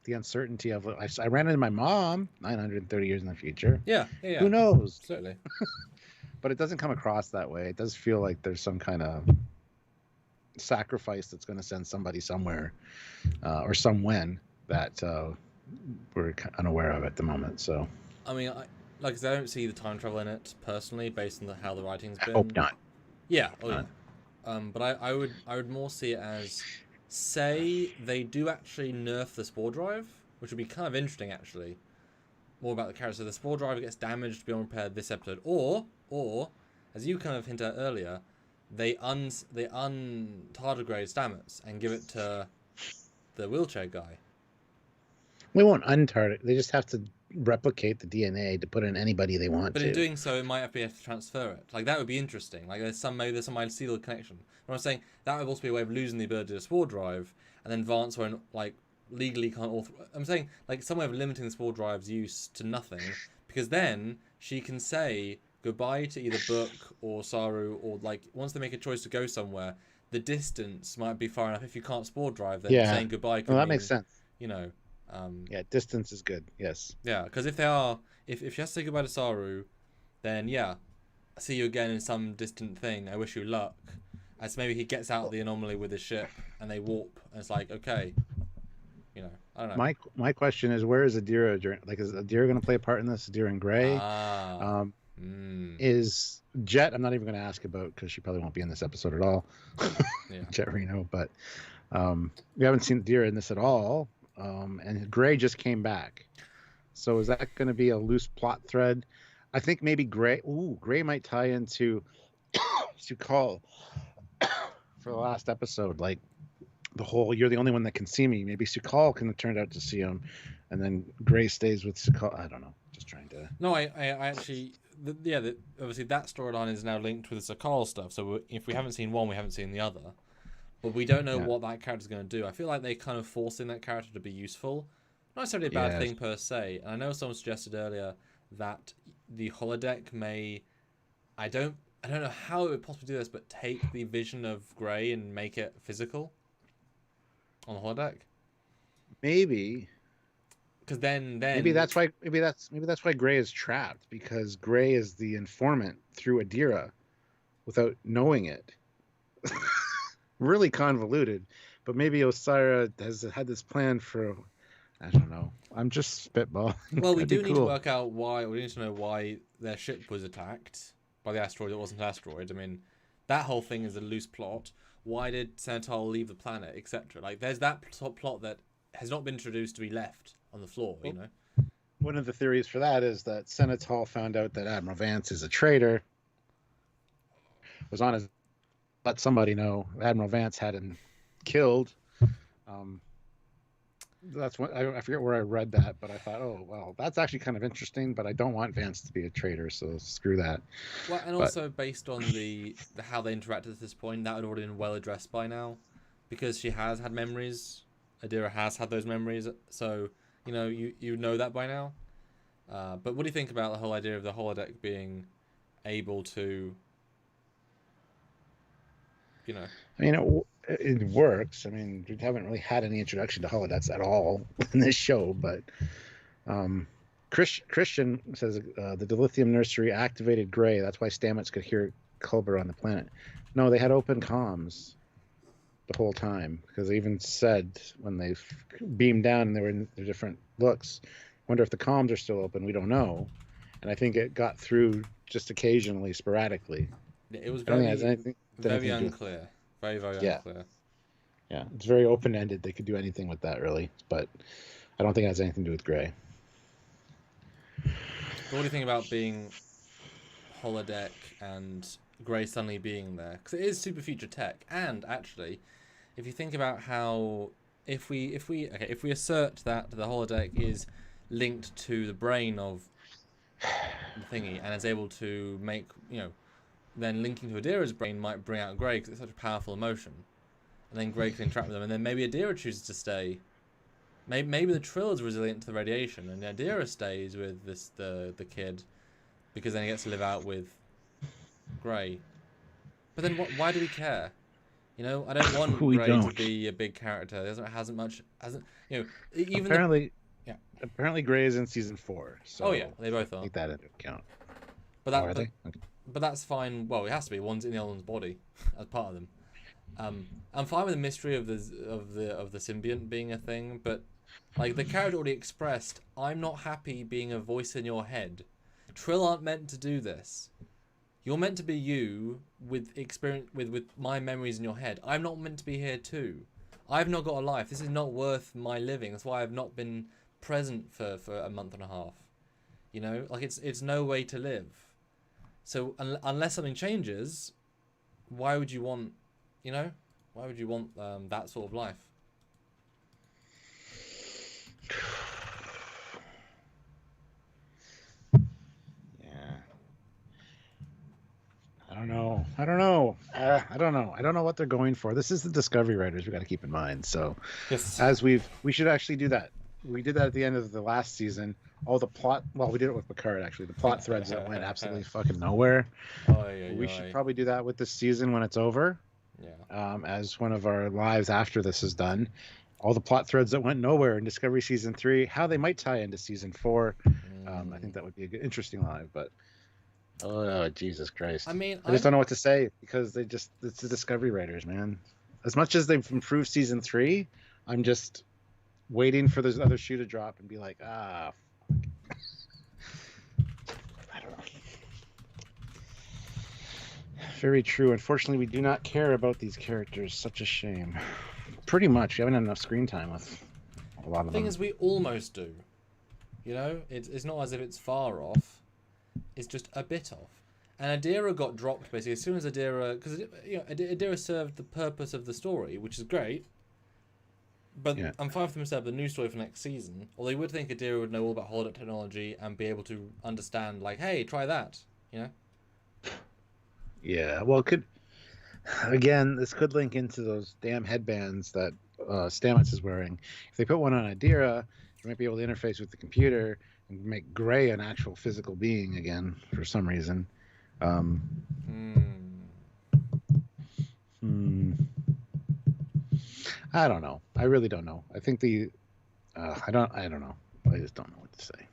the uncertainty of I ran into my mom 930 years in the future. Yeah. Who knows? Certainly. But it doesn't come across that way. It does feel like there's some kind of sacrifice that's going to send somebody somewhere or somewhen that we're unaware of at the moment. So, I mean, I don't see the time travel in it personally, based on how the writing's been. I hope not. Yeah. But I would more see it as, say they do actually nerf the spore drive, which would be kind of interesting actually. More about the character. So the spore drive gets damaged beyond repair this episode, or as you kind of hinted at earlier, they tardigrade Stamets and give it to the wheelchair guy. They won't untard it. They just have to replicate the DNA to put in anybody they want But to. in doing so, it might be able to transfer it. Like, that would be interesting. Like, there's some mycelial connection. But I'm saying that would also be a way of losing the ability to spore drive, and then Vance won't, like, legally can't I'm saying, like, some way of limiting the spore drive's use to nothing, because then she can say goodbye to either Book or Saru, or, like, once they make a choice to go somewhere, the distance might be far enough. If you can't spore drive, then saying goodbye could well, that mean, makes sense. you know... yeah, distance is good. Yes. Yeah, because if she has to say goodbye to Saru, then yeah, see you again in some distant thing. I wish you luck. As maybe he gets out of the anomaly with his ship and they warp, and it's like, okay, you know, I don't know. My question is, where is Adira during? Like, is Adira going to play a part in this? Adira and Gray. Is Jet? I'm not even going to ask about because she probably won't be in this episode at all. Yeah. Jet Reno, but we haven't seen Adira in this at all. And Gray just came back. So is that going to be a loose plot thread? I think maybe Gray might tie into Sukal for the last episode. Like the whole, you're the only one that can see me. Maybe Sukal can have turned out to see him, and then Gray stays with Sukal. I don't know. Just trying to. No, I actually, obviously that storyline is now linked with the Sukal stuff. So if we haven't seen one, we haven't seen the other. But we don't know what that character's going to do. I feel like they kind of forcing that character to be useful. Not necessarily a bad thing per se. And I know someone suggested earlier that the holodeck may... I don't know how it would possibly do this, but take the vision of Gray and make it physical on the holodeck. Maybe. Because then maybe that's why Gray is trapped, because Gray is the informant through Adira without knowing it. Really convoluted, but maybe Osira has had this plan for, I don't know. I'm just spitballing. Well, we do need to work out why. We need to know why their ship was attacked by the asteroid. It wasn't an asteroid. I mean, that whole thing is a loose plot. Why did Senator leave the planet, etc.? Like, there's that plot that has not been introduced to be left on the floor. You know. One of the theories for that is that Senator found out that Admiral Vance is a traitor. Was on his. Let somebody know Admiral Vance had him killed. That's what I forget where I read that, but I thought, oh well, that's actually kind of interesting. But I don't want Vance to be a traitor, so screw that. Well, and also based on the how they interacted at this point, that had already been well addressed by now, because she has had memories. Adira has had those memories, so you know that by now. But what do you think about the whole idea of the holodeck being able to? You know, I mean, it works. I mean, we haven't really had any introduction to holodecks at all in this show, but Christian says the dilithium nursery activated Gray. That's why Stamets could hear Culber on the planet. No, they had open comms the whole time, because they even said when they beamed down and they were in their different looks, wonder if the comms are still open. We don't know. And I think it got through just occasionally, sporadically. It was very unclear. Very unclear. Yeah, it's very open-ended. They could do anything with that, really. But I don't think it has anything to do with Gray. But what do you think about being holodeck and Gray suddenly being there? Because it is super future tech. And actually, if you think about how... If we assert that the holodeck is linked to the brain of the thingy and is able to make, then linking to Adira's brain might bring out Gray because it's such a powerful emotion. And then Gray can interact with them, and then maybe Adira chooses to stay. Maybe the Trill is resilient to the radiation, and Adira stays with the kid because then he gets to live out with Gray. But then why do we care? I don't want Gray to be a big character. Even apparently Gray is in season 4. So they both are. Take that into account. But are they? Okay. But that's fine. Well, it has to be. One's in the other one's body as part of them. I'm fine with the mystery of the symbiont being a thing, but like the character already expressed, I'm not happy being a voice in your head. Trill aren't meant to do this. You're meant to be you with experience with my memories in your head. I'm not meant to be here too. I've not got a life. This is not worth my living. That's why I've not been present for a month and a half. It's no way to live. So unless something changes, why would you want, that sort of life? I don't know. I don't know. I don't know what they're going for. This is the Discovery writers we got to keep in mind. So, Yes. as we should actually do that. We did that at the end of the last season. All the plot. Well, we did it with Picard actually. The plot threads that went absolutely fucking nowhere. We should probably do that with this season when it's over. Yeah. As one of our lives after this is done. All the plot threads that went nowhere in Discovery season 3, how they might tie into season 4. I think that would be a good, interesting live, but oh Jesus Christ! I mean, I just don't know what to say because it's the Discovery writers, man. As much as they've improved season 3, I'm just waiting for this other shoe to drop and be like, I don't know. Very true. Unfortunately, we do not care about these characters. Such a shame. Pretty much, we haven't had enough screen time with a lot of them. The thing is, we almost do. You know, it's not as if it's far off. It's just a bit off. And Adira got dropped basically as soon as Adira, because Adira served the purpose of the story, which is great. But yeah. I'm fine for them to set up the new story for next season. Although you would think Adira would know all about holodeck technology and be able to understand, like, hey, try that. You know. Yeah, well, this could link into those damn headbands that Stamets is wearing. If they put one on Adira, they might be able to interface with the computer and make Gray an actual physical being again for some reason. I don't know. I really don't know. I think I don't know. I just don't know what to say.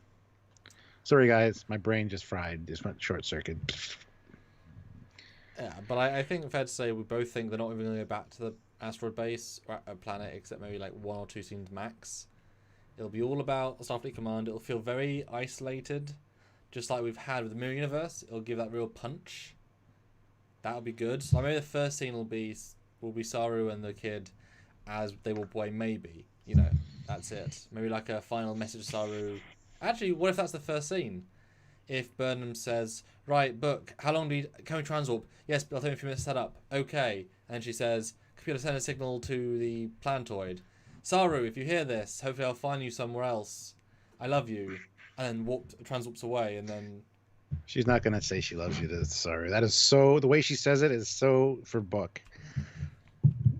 Sorry, guys. My brain just fried. Just went short circuit. Yeah, but I think fair to say we both think they're not even going to go back to the asteroid base or a planet, except maybe like 1 or 2 scenes max. It'll be all about Starfleet Command. It'll feel very isolated, just like we've had with the Mirror Universe. It'll give that real punch. That'll be good. So maybe the first scene will be Saru and the kid as they walk away. Maybe, you know, that's it. Maybe like a final message to Saru. Actually, what if that's the first scene? If Burnham says, right, Book, how long can we transwarp? Yes, but I'll take me a few minutes to set up. Okay. And she says, computer, send a signal to the planetoid. Saru, if you hear this, hopefully I'll find you somewhere else. I love you. And then transwarps away, and then... She's not going to say she loves you to Saru. That is so... The way she says it is so for Book.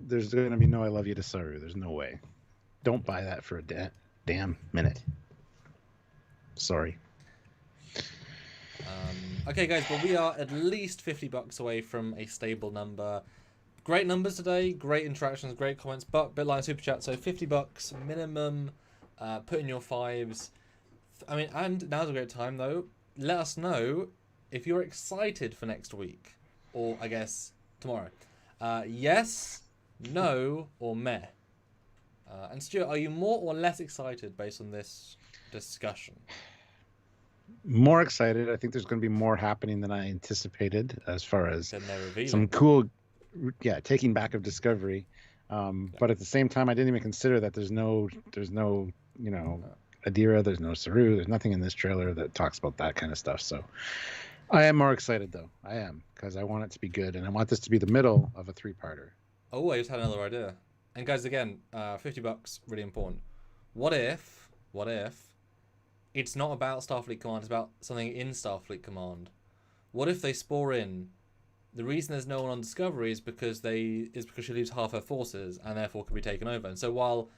There's going to be no I love you to Saru. There's no way. Don't buy that for a damn minute. Sorry. Okay, guys, but we are at least $50 away from a stable number. Great numbers today, great interactions, great comments, but bit like super chat. So $50 minimum. Put in your 5s. I mean, and now's a great time though. Let us know if you're excited for next week, or I guess tomorrow. Yes, no, or meh. And Stuart, are you more or less excited based on this discussion? More excited. I think there's going to be more happening than I anticipated as far as some cool, taking back of Discovery. But at the same time, I didn't even consider that there's no, Adira, there's no Saru, there's nothing in this trailer that talks about that kind of stuff. So I am more excited though. I am, because I want it to be good, and I want this to be the middle of a 3-parter. Oh, I just had another idea. And guys, again, $50, really important. What if it's not about Starfleet Command, it's about something in Starfleet Command? What if they spore in? The reason there's no one on Discovery is because she leaves half her forces and therefore can be taken over. And so while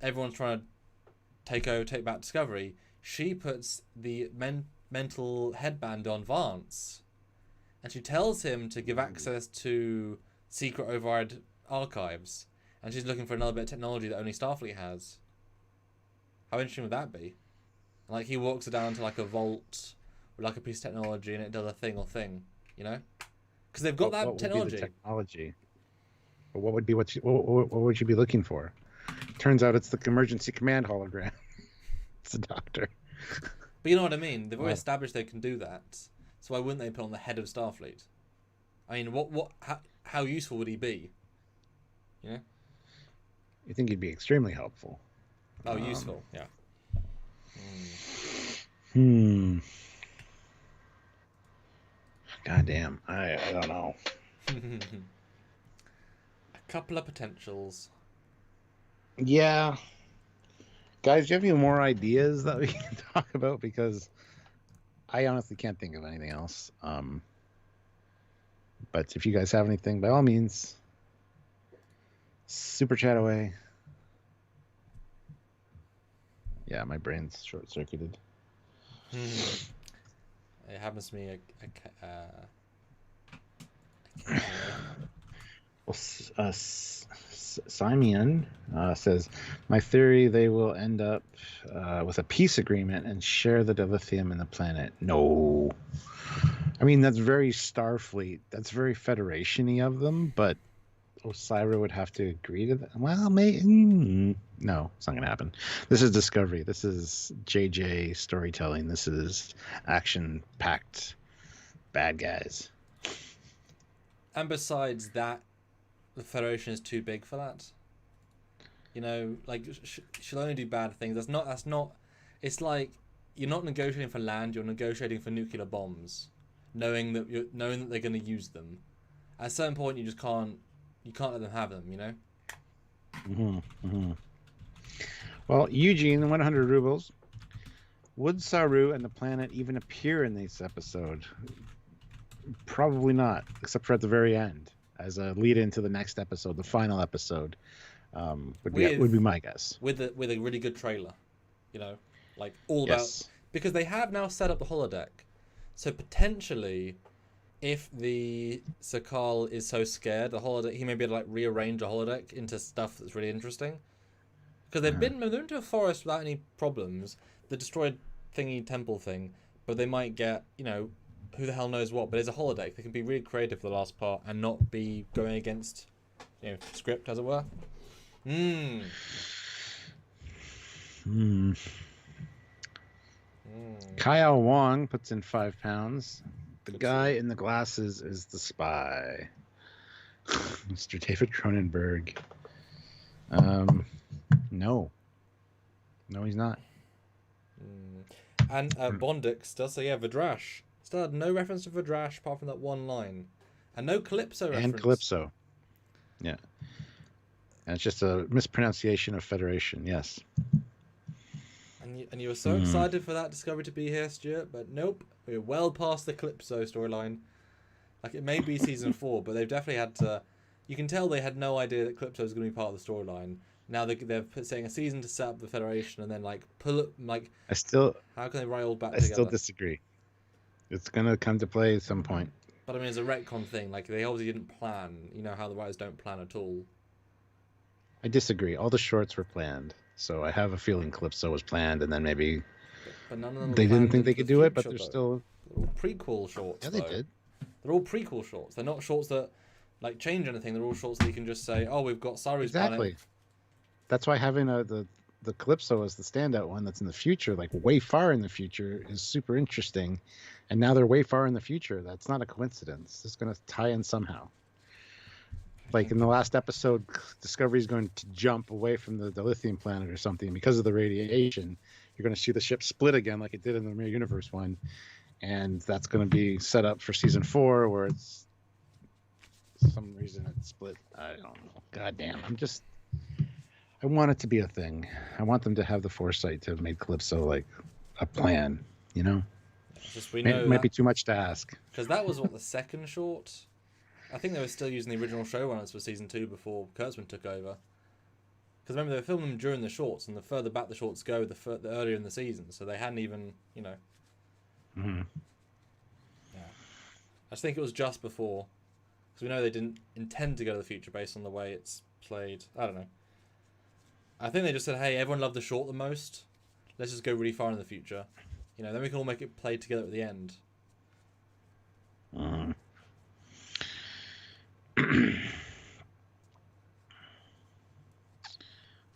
everyone's trying to take back Discovery, she puts the mental headband on Vance, and she tells him to give access to secret override archives, and she's looking for another bit of technology that only Starfleet has. How interesting would that be? Like, he walks her down to like a vault with like a piece of technology, and it does a thing, you know? Because they've got that technology. But what would you be looking for? Turns out it's the emergency command hologram. It's the Doctor. But you know what I mean? They've already established they can do that. So why wouldn't they put on the head of Starfleet? I mean, how useful would he be? You know? You think he'd be extremely helpful. Oh, useful, yeah. Goddamn, I don't know. A couple of potentials. Yeah. Guys, do you have any more ideas that we can talk about? Because I honestly can't think of anything else. But if you guys have anything, by all means, super chat away. Yeah, my brain's short-circuited. It happens to me. Well, Simeon says, my theory, they will end up with a peace agreement and share the dilithium in the planet. No. I mean, that's very Starfleet. That's very Federation-y of them, but Osira would have to agree to that. Well, no, it's not going to happen. This is Discovery. This is JJ storytelling. This is action-packed bad guys. And besides that, the Federation is too big for that. You know, like she'll only do bad things. That's not. It's like you're not negotiating for land. You're negotiating for nuclear bombs, knowing that they're going to use them. At a certain point, you just can't. You can't let them have them. You know. Well, Eugene, 100 rubles. Would Saru and the planet even appear in this episode? Probably not, except for at the very end, as a lead into the next episode, the final episode. Would be my guess. With a really good trailer, you know, like all about, because they have now set up the holodeck, so potentially, if the Sakal is so scared, the holodeck, he may be able to like rearrange a holodeck into stuff that's really interesting. Because they've been into a forest without any problems, the destroyed thingy temple thing, but they might get, you know, who the hell knows what. But it's a holodeck. They can be really creative for the last part and not be going against, you know, script, as it were. Kyle Wong puts in £5. The guy in the glasses is the spy. Mr. David Cronenberg. No, he's not. And Bondix does say, yeah, Vidrash. Still had no reference to Vidrash apart from that one line. And no Calypso reference. And Calypso. Yeah. And it's just a mispronunciation of Federation, yes. And you were so excited for that discovery to be here, Stuart, but nope. We're well past the Calypso storyline. Like, it may be season 4, but they've definitely had to... You can tell they had no idea that Calypso was going to be part of the storyline. Now they're saying a season to set up the Federation and then, like, pull it... Like, how can they roll back together? I still disagree. It's going to come to play at some point. But, I mean, it's a retcon thing. Like, they obviously didn't plan. You know how the writers don't plan at all. I disagree. All the shorts were planned. So I have a feeling Calypso was planned, and then maybe but none of them they didn't think they could do it, but they're though. still... They're all prequel shorts, Yeah, they did. They're all prequel shorts. They're not shorts that, like, change anything. They're all shorts that you can just say, oh, we've got Saru's planet. That's why having the Calypso as the standout one that's in the future, like way far in the future, is super interesting. And now they're way far in the future. That's not a coincidence. It's going to tie in somehow. Like in the last episode, Discovery is going to jump away from the lithium planet or something because of the radiation. You're going to see the ship split again like it did in the Mirror Universe one. And that's going to be set up for season 4 where it's some reason it split. I don't know. God damn. I want it to be a thing. I want them to have the foresight to have made Calypso like a plan, you know? Just we know it might be too much to ask. Because that was, what, the second short? I think they were still using the original showrunners for season 2 before Kurtzman took over. Because remember, they were filming them during the shorts, and the further back the shorts go, the earlier in the season. So they hadn't even, you know... Mm-hmm. Yeah. I just think it was just before. Because we know they didn't intend to go to the future based on the way it's played. I don't know. I think they just said, hey, everyone loved the short the most. Let's just go really far in the future. You know, then we can all make it play together at the end. Well,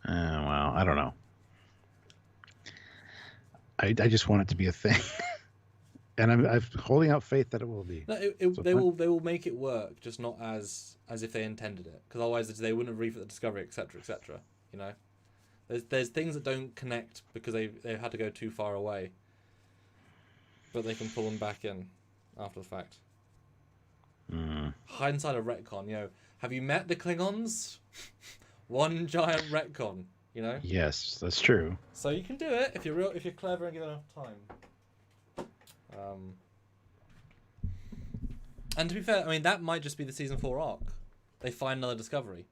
I don't know. I just want it to be a thing. And I'm holding out faith that it will be. No, they will make it work, just not as if they intended it. Because otherwise they wouldn't have refit the Discovery, etc., etc. You know, there's things that don't connect because they've had to go too far away, but they can pull them back in after the fact. Hindsight of retcon. You know, have you met the Klingons? One giant retcon. You know. Yes, that's true. So you can do it if you're clever and give enough time. And to be fair, I mean, that might just be the season 4 arc. They find another discovery.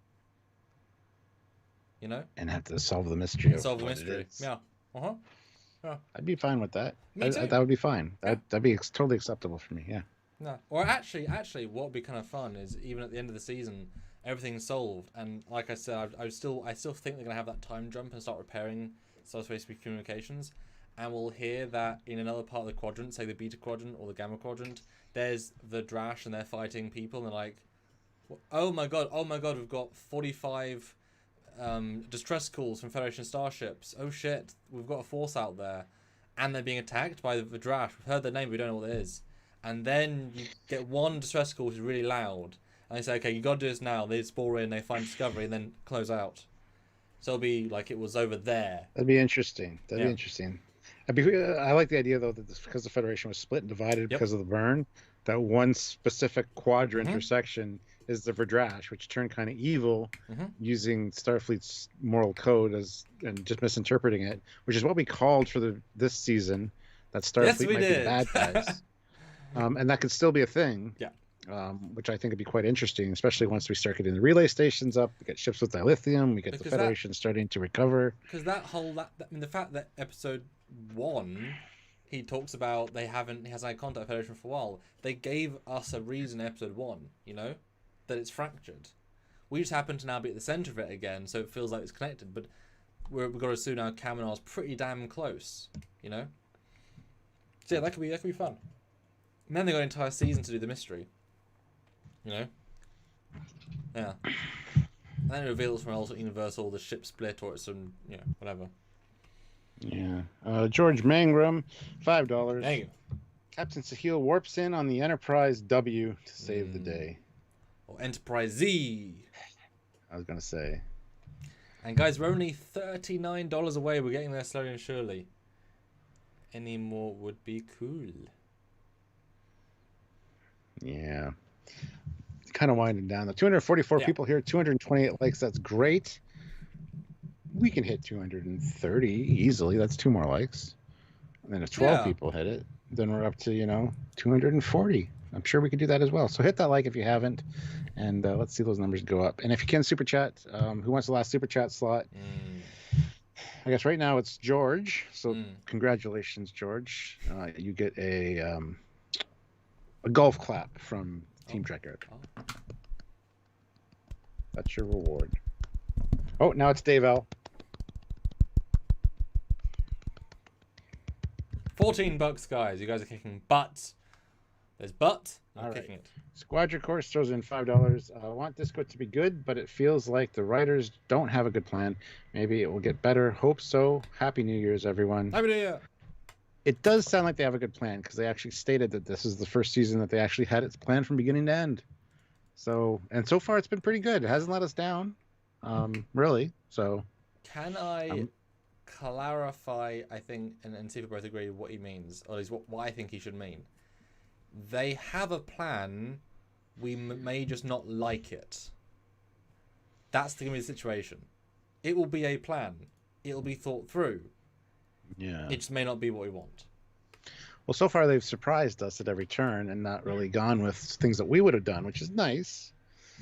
You know? And have to solve the mystery. Solve the mystery. Yeah. Uh-huh. Yeah. I'd be fine with that. Me too. That would be fine. Yeah. That'd be totally acceptable for me. Yeah. No. Or actually, what would be kind of fun is even at the end of the season, everything's solved, and like I said, I still think they're gonna have that time jump and start repairing subspace communications, and we'll hear that in another part of the quadrant, say the beta quadrant or the gamma quadrant, there's the Drash and they're fighting people, and they're like, oh my god, we've got 45 distress calls from Federation starships. Oh shit, we've got a force out there, and they're being attacked by the Drash. We've heard their name, but we don't know what it is. And then you get one distress call which is really loud, and they say, okay, you got to do this now. They spore in, they find discovery, and then close out. So it'll be like it was over there. That'd be interesting. That'd be interesting. I like the idea though that because the Federation was split and divided because of the burn, that one specific quadrant or section is the Verdrash, which turned kind of evil using Starfleet's moral code and just misinterpreting it, which is what we called for this season, that Starfleet might be bad guys. And that could still be a thing. Yeah. Which I think would be quite interesting, especially once we start getting the relay stations up, we get ships with dilithium, we get the Federation starting to recover. Because the fact that episode 1, he talks about he hasn't had contact with Federation for a while. They gave us a reason in episode 1, you know, that it's fractured. We just happen to now be at the center of it again, so it feels like it's connected. But we've got to assume now Kaminar's pretty damn close, you know. So yeah, that could be fun. And then they got an entire season to do the mystery. You know? Yeah. And then it reveals from alternate universe all the ship split or it's some, whatever. Yeah. George Mangrum, $5. Thank you. Captain Sahil warps in on the Enterprise W to save the day. Or Enterprise Z. I was going to say. And guys, we're only $39 away. We're getting there slowly and surely. Any more would be cool. Yeah. Kind of winding down. The 244 people here, 228 likes. That's great. We can hit 230 easily. That's 2 more likes. And then if 12 people hit it, then we're up to, 240. I'm sure we could do that as well. So hit that like if you haven't, and let's see those numbers go up. And if you can super chat, who wants the last super chat slot? I guess right now it's George. So congratulations, George. You get a golf clap from Team Trekyard. That's your reward. Oh, now it's Dave L. $14, guys. You guys are kicking butt. There's butt. I'm kicking it. Squadron Course throws in $5. I want Disco to be good, but it feels like the writers don't have a good plan. Maybe it will get better. Hope so. Happy New Year's, everyone. Happy New Year. It does sound like they have a good plan because they actually stated that this is the first season that they actually had its plan from beginning to end. So far it's been pretty good. It hasn't let us down, really. So can I clarify? I think and see if we both agree what he means, or at least what I think he should mean. They have a plan. We may just not like it. That's going to be the situation. It will be a plan. It'll be thought through. Yeah. It just may not be what we want. Well, so far they've surprised us at every turn and not really gone with things that we would have done, which is nice.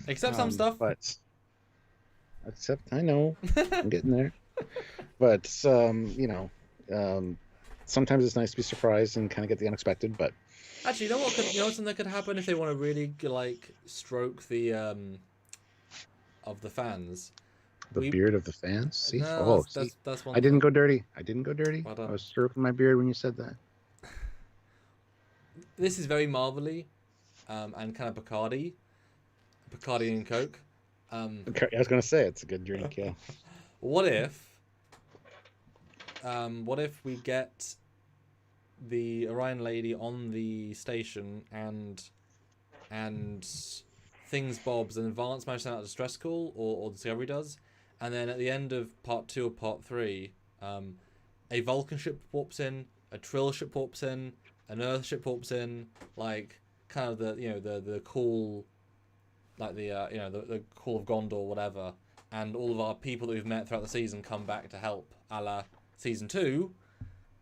Except some stuff. Except, I know, I'm getting there. But, sometimes it's nice to be surprised and kind of get the unexpected, but... Actually, something that could happen if they want to really, stroke the, of the fans. The beard of the fans? See? No, that's one. I didn't go dirty. I Well, was stroking my beard when you said that. This is very Marvel-y, and kind of Bacardi and Coke. I was going to say, it's a good drink, yeah. What if we get the Orion lady on the station and things bobs and Vance manages to send out a distress call, or Discovery does, and then at the end of part 2 or part 3, a Vulcan ship warps in, a Trill ship warps in, an Earth ship warps in, like kind of the call, like the call of Gondor, whatever, and all of our people that we've met throughout the season come back to help, a la season 2,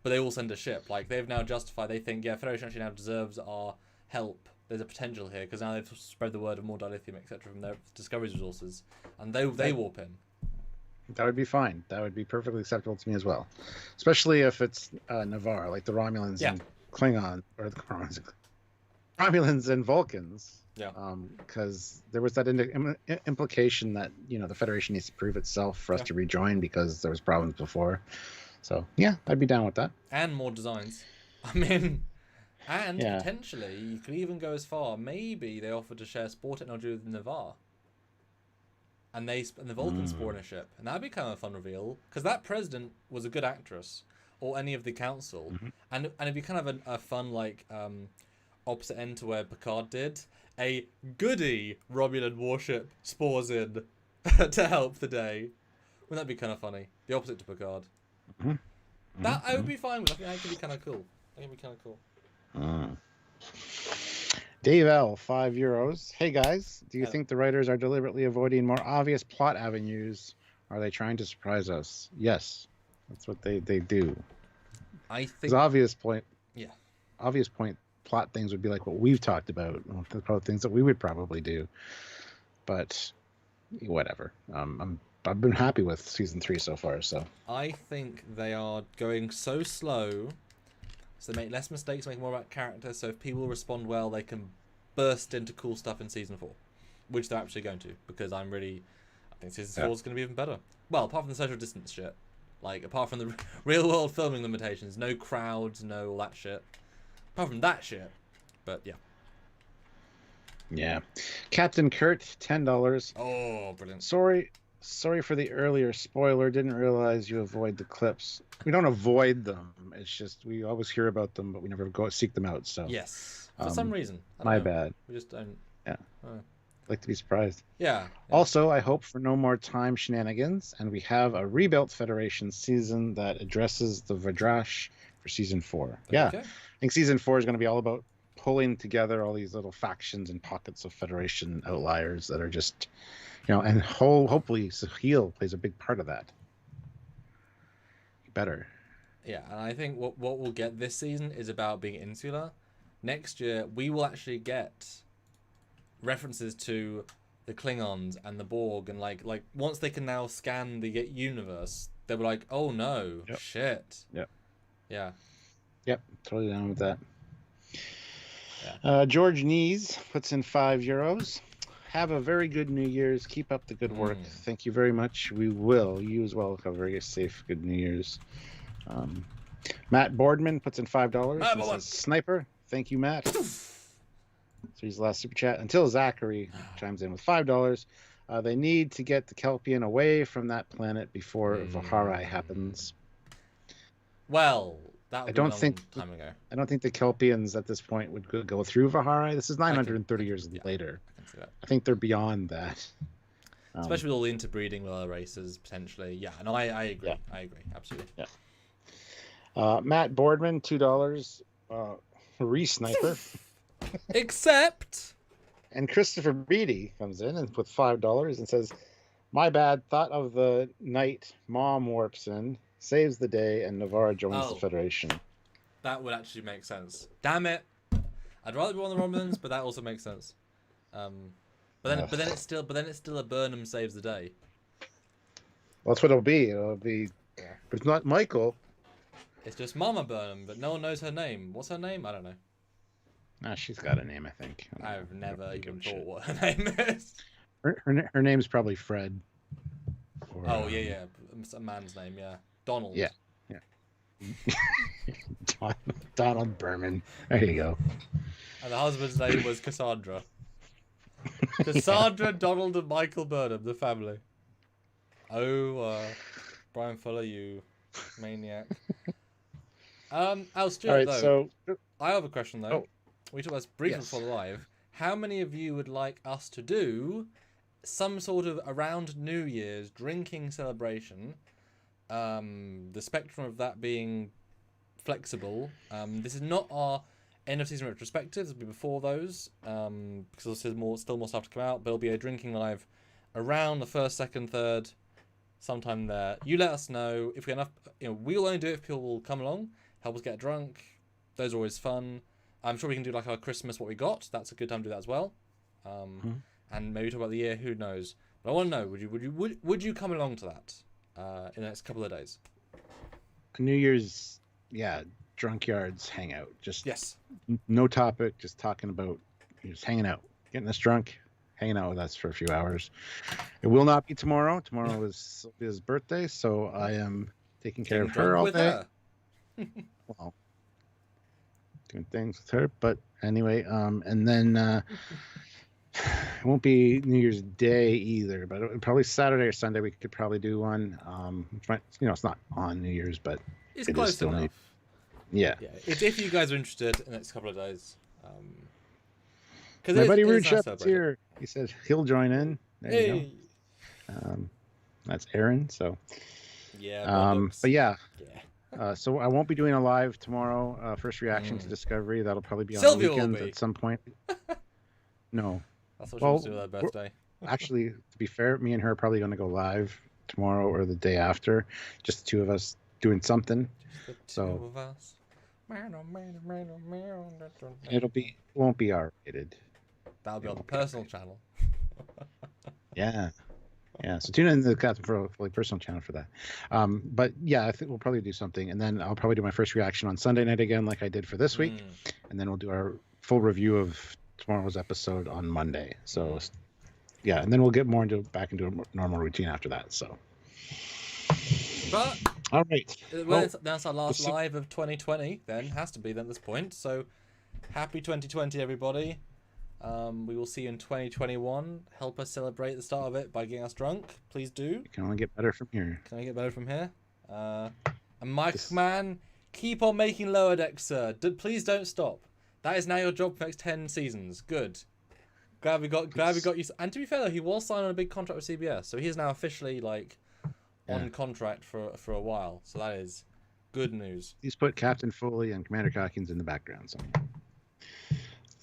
but they all send a ship. Like they've now justified. They think Federation actually now deserves our help there's a potential here because now they've spread the word of more dilithium, etc., from their discovery's resources, and they warp in. That would be fine. That would be perfectly acceptable to me as well, especially if it's Navarre, like the Romulans and Klingon, or the Romulans and Vulcans. Yeah. Because there was that implication that the Federation needs to prove itself for us to rejoin because there was problems before. So yeah, I'd be down with that. And more designs. I mean, and potentially you could even go as far. Maybe they offer to share spore technology with Navarre. And the Vulcan spore in a ship, and that'd be kind of a fun reveal because that president was a good actress, or any of the council, and it'd be kind of a fun opposite end to where Picard did. A goody Romulan warship spores in to help the day. Wouldn't that be kind of funny? The opposite to Picard. That I would be fine with. I think that could be kind of cool. Dave L, €5. Hey guys, do you think the writers are deliberately avoiding more obvious plot avenues? Are they trying to surprise us? Yes, that's what they do. I think. Because obvious point plot things would be like what we've talked about, the probably things that we would probably do. But whatever. I've been happy with season 3 so far. So I think they are going so slow, so they make less mistakes, make more about characters. So if people respond well, they can burst into cool stuff in season 4, which they're actually going to. Because I think season 4 is going to be even better. Well, apart from the social distance shit, like apart from the real world filming limitations, no crowds, no all that shit. Apart from that shit, but yeah. Yeah, Captain Kurt, $10. Oh, brilliant. Sorry for the earlier spoiler. Didn't realize you avoid the clips. We don't avoid them. It's just we always hear about them, but we never go seek them out. So yes, for some reason. My bad. We just don't. Yeah. Like to be surprised. Yeah. Also, I hope for no more time shenanigans, and we have a rebuilt Federation season that addresses the Vadrash for season 4. Yeah, I think season 4 is going to be all about pulling together all these little factions and pockets of Federation outliers that are just, and hopefully Sahil plays a big part of that. Better. Yeah, and I think what we'll get this season is about being insular. Next year, we will actually get references to the Klingons and the Borg, and like once they can now scan the universe, they'll be like, oh no, shit. Yep, totally down with that. George Nees puts in €5. Have a very good New Year's. Keep up the good work. Thank you very much. We will. You as well have a very safe, good New Year's. Matt Boardman puts in $5. This is Sniper. Thank you, Matt. So he's the last super chat. Until Zachary chimes in with $5. They need to get the Kelpian away from that planet before Vahari happens. Well, that would be a long time ago. I don't think the Kelpians at this point would go through Vahari. This is 930 years later. I think they're beyond that. Especially with all the interbreeding with other races, potentially. Yeah, no, I agree. Yeah. I agree, absolutely. Yeah. Matt Boardman, $2. Re-Sniper. Except... And Christopher Beatty comes in and with $5 and says, my bad, thought of the night Mom warps in, saves the day, and Navarre joins the Federation. That would actually make sense. Damn it. I'd rather be one of the Romulans, but that also makes sense. But then it's still a Burnham saves the day. Well, that's what it'll be. But it's not Michael. It's just Mama Burnham, but no one knows her name. What's her name? I don't know. She's got a name, I think. I've never even thought what her name is. Her name's probably Fred. Or, yeah. A man's name, yeah. Donald. Yeah. Donald Berman. There you go. And the husband's name was Cassandra. Cassandra, Donald, and Michael Burnham, the family. Brian Fuller, you maniac. Stuart, though. I have a question, though. We talked about this briefly before the live. How many of you would like us to do some sort of around New Year's drinking celebration? The spectrum of that being flexible. This is not our end of season retrospectives. It'll be before those, because there's still more stuff to come out. But it'll be a drinking live around the 1st, 2nd, 3rd, sometime there. You let us know if we have enough. We'll only do it if people will come along, help us get drunk. Those are always fun. I'm sure we can do like our Christmas what we got. That's a good time to do that as well. And maybe talk about the year. Who knows? But I want to know: would you come along to that in the next couple of days? New Year's, Trekyards hangout. Just Yes. No topic. Just talking about just hanging out, getting us drunk, hanging out with us for a few hours. It will not be tomorrow. Tomorrow is Sylvia's birthday, so I am taking care of her all day. Well, doing things with her, but anyway, and then it won't be New Year's Day either, but probably Saturday or Sunday we could probably do one. Which might, it's not on New Year's, but it's close enough. Yeah. If you guys are interested in the next couple of days, my buddy Rude Chef is here. He said he'll join in. There you go. That's Aaron. So yeah, but yeah. So I won't be doing a live tomorrow. First reaction to Discovery. That'll probably be on the weekends at some point. No. That's what she wants to do with her birthday. Actually, to be fair, me and her are probably going to go live tomorrow or the day after. Just the two of us doing something. So won't be R-rated. That'll be on the personal channel. Yeah. So tune in to the Captain Foley personal channel for that. But yeah, I think we'll probably do something, and then I'll probably do my first reaction on Sunday night again, like I did for this week, and then we'll do our full review of tomorrow's episode on Monday. So yeah, and then we'll get more back into a normal routine after that. So. But all right, that's our last live of 2020. Then has to be then at this point. So happy 2020, everybody. We will see you in 2021. Help us celebrate the start of it by getting us drunk. Please do. It can only get better from here. And Mike Man, keep on making Lower Decks, sir. Please don't stop. That is now your job for the next 10 seasons. Good. Glad we got you. And to be fair though, he was signed on a big contract with CBS, so he is now officially on contract for a while. So that is good news. He's put Captain Foley and Commander Calkins in the background. So.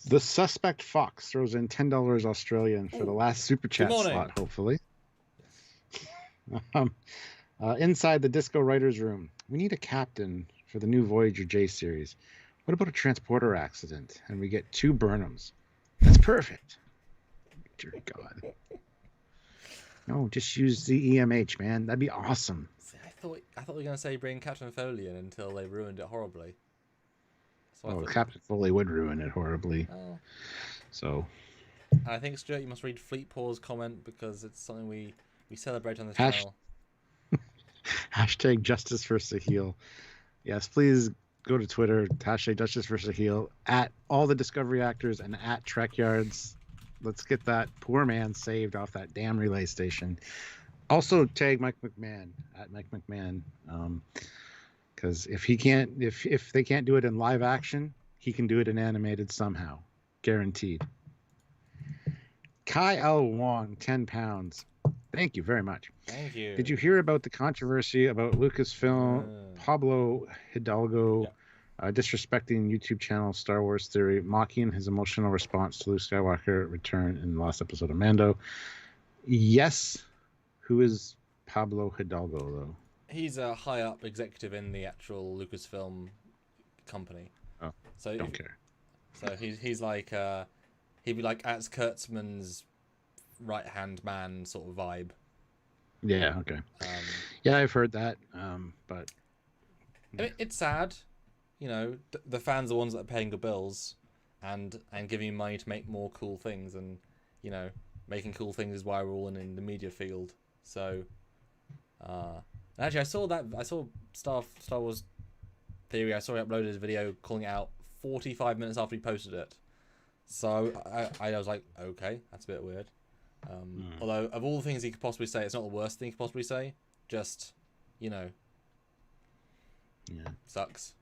The Suspect Fox throws in $10 Australian for the last super chat slot, hopefully. Inside the Disco Writers Room, we need a captain for the new Voyager J series. What about a transporter accident and we get 2 Burnhams? That's perfect. Dear God. No, just use the EMH, man. That'd be awesome. See, I thought we were going to say bring Captain Foley in until they ruined it horribly. Captain Foley would ruin it horribly. Oh. So. I think, Stuart, you must read Fleet Paw's comment because it's something we celebrate on this channel. Hashtag Justice for Sahil. Yes, please go to Twitter. Hashtag Justice for Sahil. At all the Discovery actors and at Trekyards. Let's get that poor man saved off that damn relay station. Also tag Mike McMahon at Mike McMahon. Because if they can't do it in live action, he can do it in animated somehow, guaranteed. Kai L. Wong, 10 pounds. Thank you very much. Thank you. Did you hear about the controversy about Lucasfilm, Pablo Hidalgo disrespecting YouTube channel Star Wars Theory, mocking his emotional response to Luke Skywalker return in the last episode of Mando? Yes. Who is Pablo Hidalgo, though? He's a high-up executive in the actual Lucasfilm company. Oh, so don't care. So he's like he'd be like Ats Kurtzman's right-hand man sort of vibe. Yeah. Okay. Yeah, I've heard that. But I mean, it's sad. The fans are the ones that are paying the bills, and giving you money to make more cool things, and making cool things is why we're all in the media field. So. Actually, I saw Star Wars Theory. I saw he uploaded his video calling it out 45 minutes after he posted it. So I was like, okay, that's a bit weird. Although of all the things he could possibly say, it's not the worst thing he could possibly say. Just, sucks.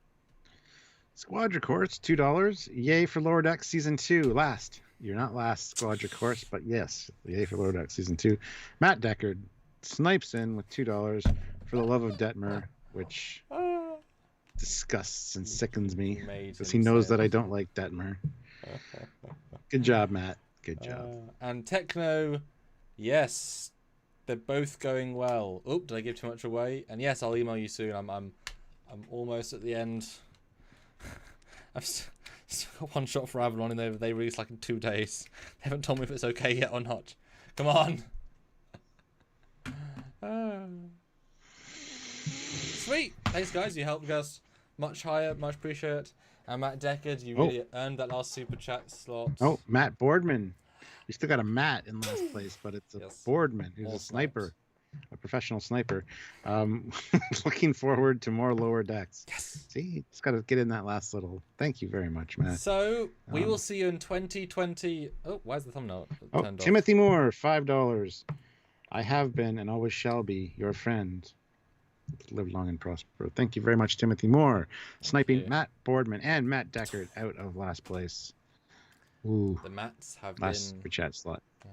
Squadra Course, $2. Yay for Lower Decks Season 2. Last. You're not last, Squadra Course, but yes, yay for Lower Decks Season 2. Matt Deckard snipes in with $2 for the love of Detmer, which disgusts and sickens me because he knows that I don't like Detmer. Good job, Matt. Good job. And Techno, yes, they're both going well. Oop, did I give too much away? And yes, I'll email you soon. I'm almost at the end. I've still got one shot for Avalon, and they release like in 2 days. They haven't told me if it's okay yet or not. Come on. Sweet. Thanks, guys. You helped us much higher. Much appreciate. And Matt Deckard, you really earned that last super chat slot. Oh, Matt Boardman. We still got a Matt in last place, but it's a Boardman who's a sniper. A professional sniper. Looking forward to more lower decks. Yes. See, just got to get in that last little. Thank you very much, Matt. So we will see you in 2020. Oh, why is the thumbnail turned off? Timothy Moore, $5. I have been and always shall be your friend. Live long and prosper. Thank you very much, Timothy Moore. Sniping Matt Boardman and Matt Deckard out of last place. Ooh. The Mats have last been... super chat slot. Yeah.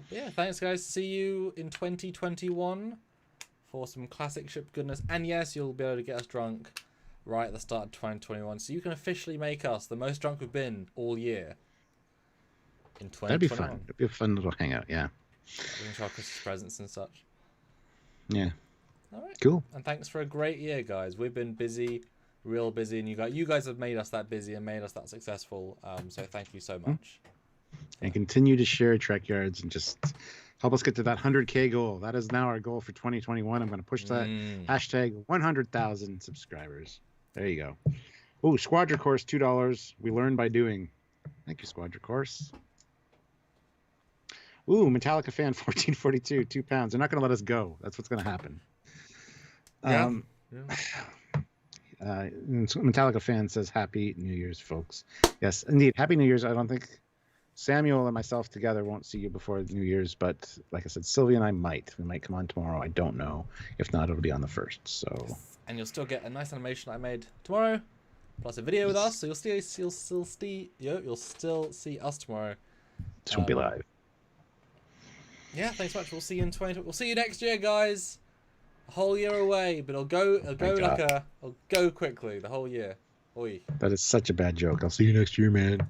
But yeah, thanks guys. See you in 2021 for some classic ship goodness. And yes, you'll be able to get us drunk right at the start of 2021. So you can officially make us the most drunk we've been all year in 2021. That'd be fun. It'd be a fun little hangout, yeah. We can show our Christmas presents and such. Yeah. All right. Cool. And thanks for a great year, guys. We've been busy, real busy, and you guys have made us that busy and made us that successful. So thank you so much. And continue to share Trekyards and just help us get to that 100K goal. That is now our goal for 2021. I'm going to push that. Hashtag 100,000 subscribers. There you go. Oh, Squadra Course, $2. We learn by doing. Thank you, Squadra Course. Ooh, Metallica fan 1442, £2. They're not going to let us go. That's what's going to happen. Metallica fan says Happy New Year's, folks. Yes, indeed. Happy New Year's. I don't think Samuel and myself together won't see you before New Year's, but like I said, Sylvia and I might. We might come on tomorrow. I don't know. If not, it'll be on the 1st. So. And you'll still get a nice animation I made tomorrow, plus a video with us. So you'll still see us tomorrow. This won't be live. Yeah, thanks so much. We'll see you in 20. We'll see you next year, guys. A whole year away, but it'll go quickly. The whole year. Oi. That is such a bad joke. I'll see you next year, man.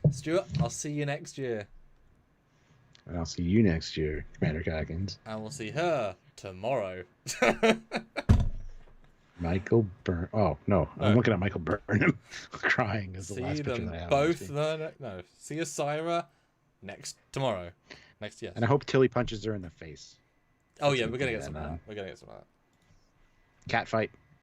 Stuart, I'll see you next year. And I'll see you next year, Commander Calkins. And we'll see her tomorrow. Michael Byrne. Oh, no. I'm looking at Michael Burnham crying as the last picture that I have. Both see Osira tomorrow. Next, yes. And I hope Tilly punches her in the face. Oh, yeah, we're going to get some of that. We're going to get some of that. Cat fight.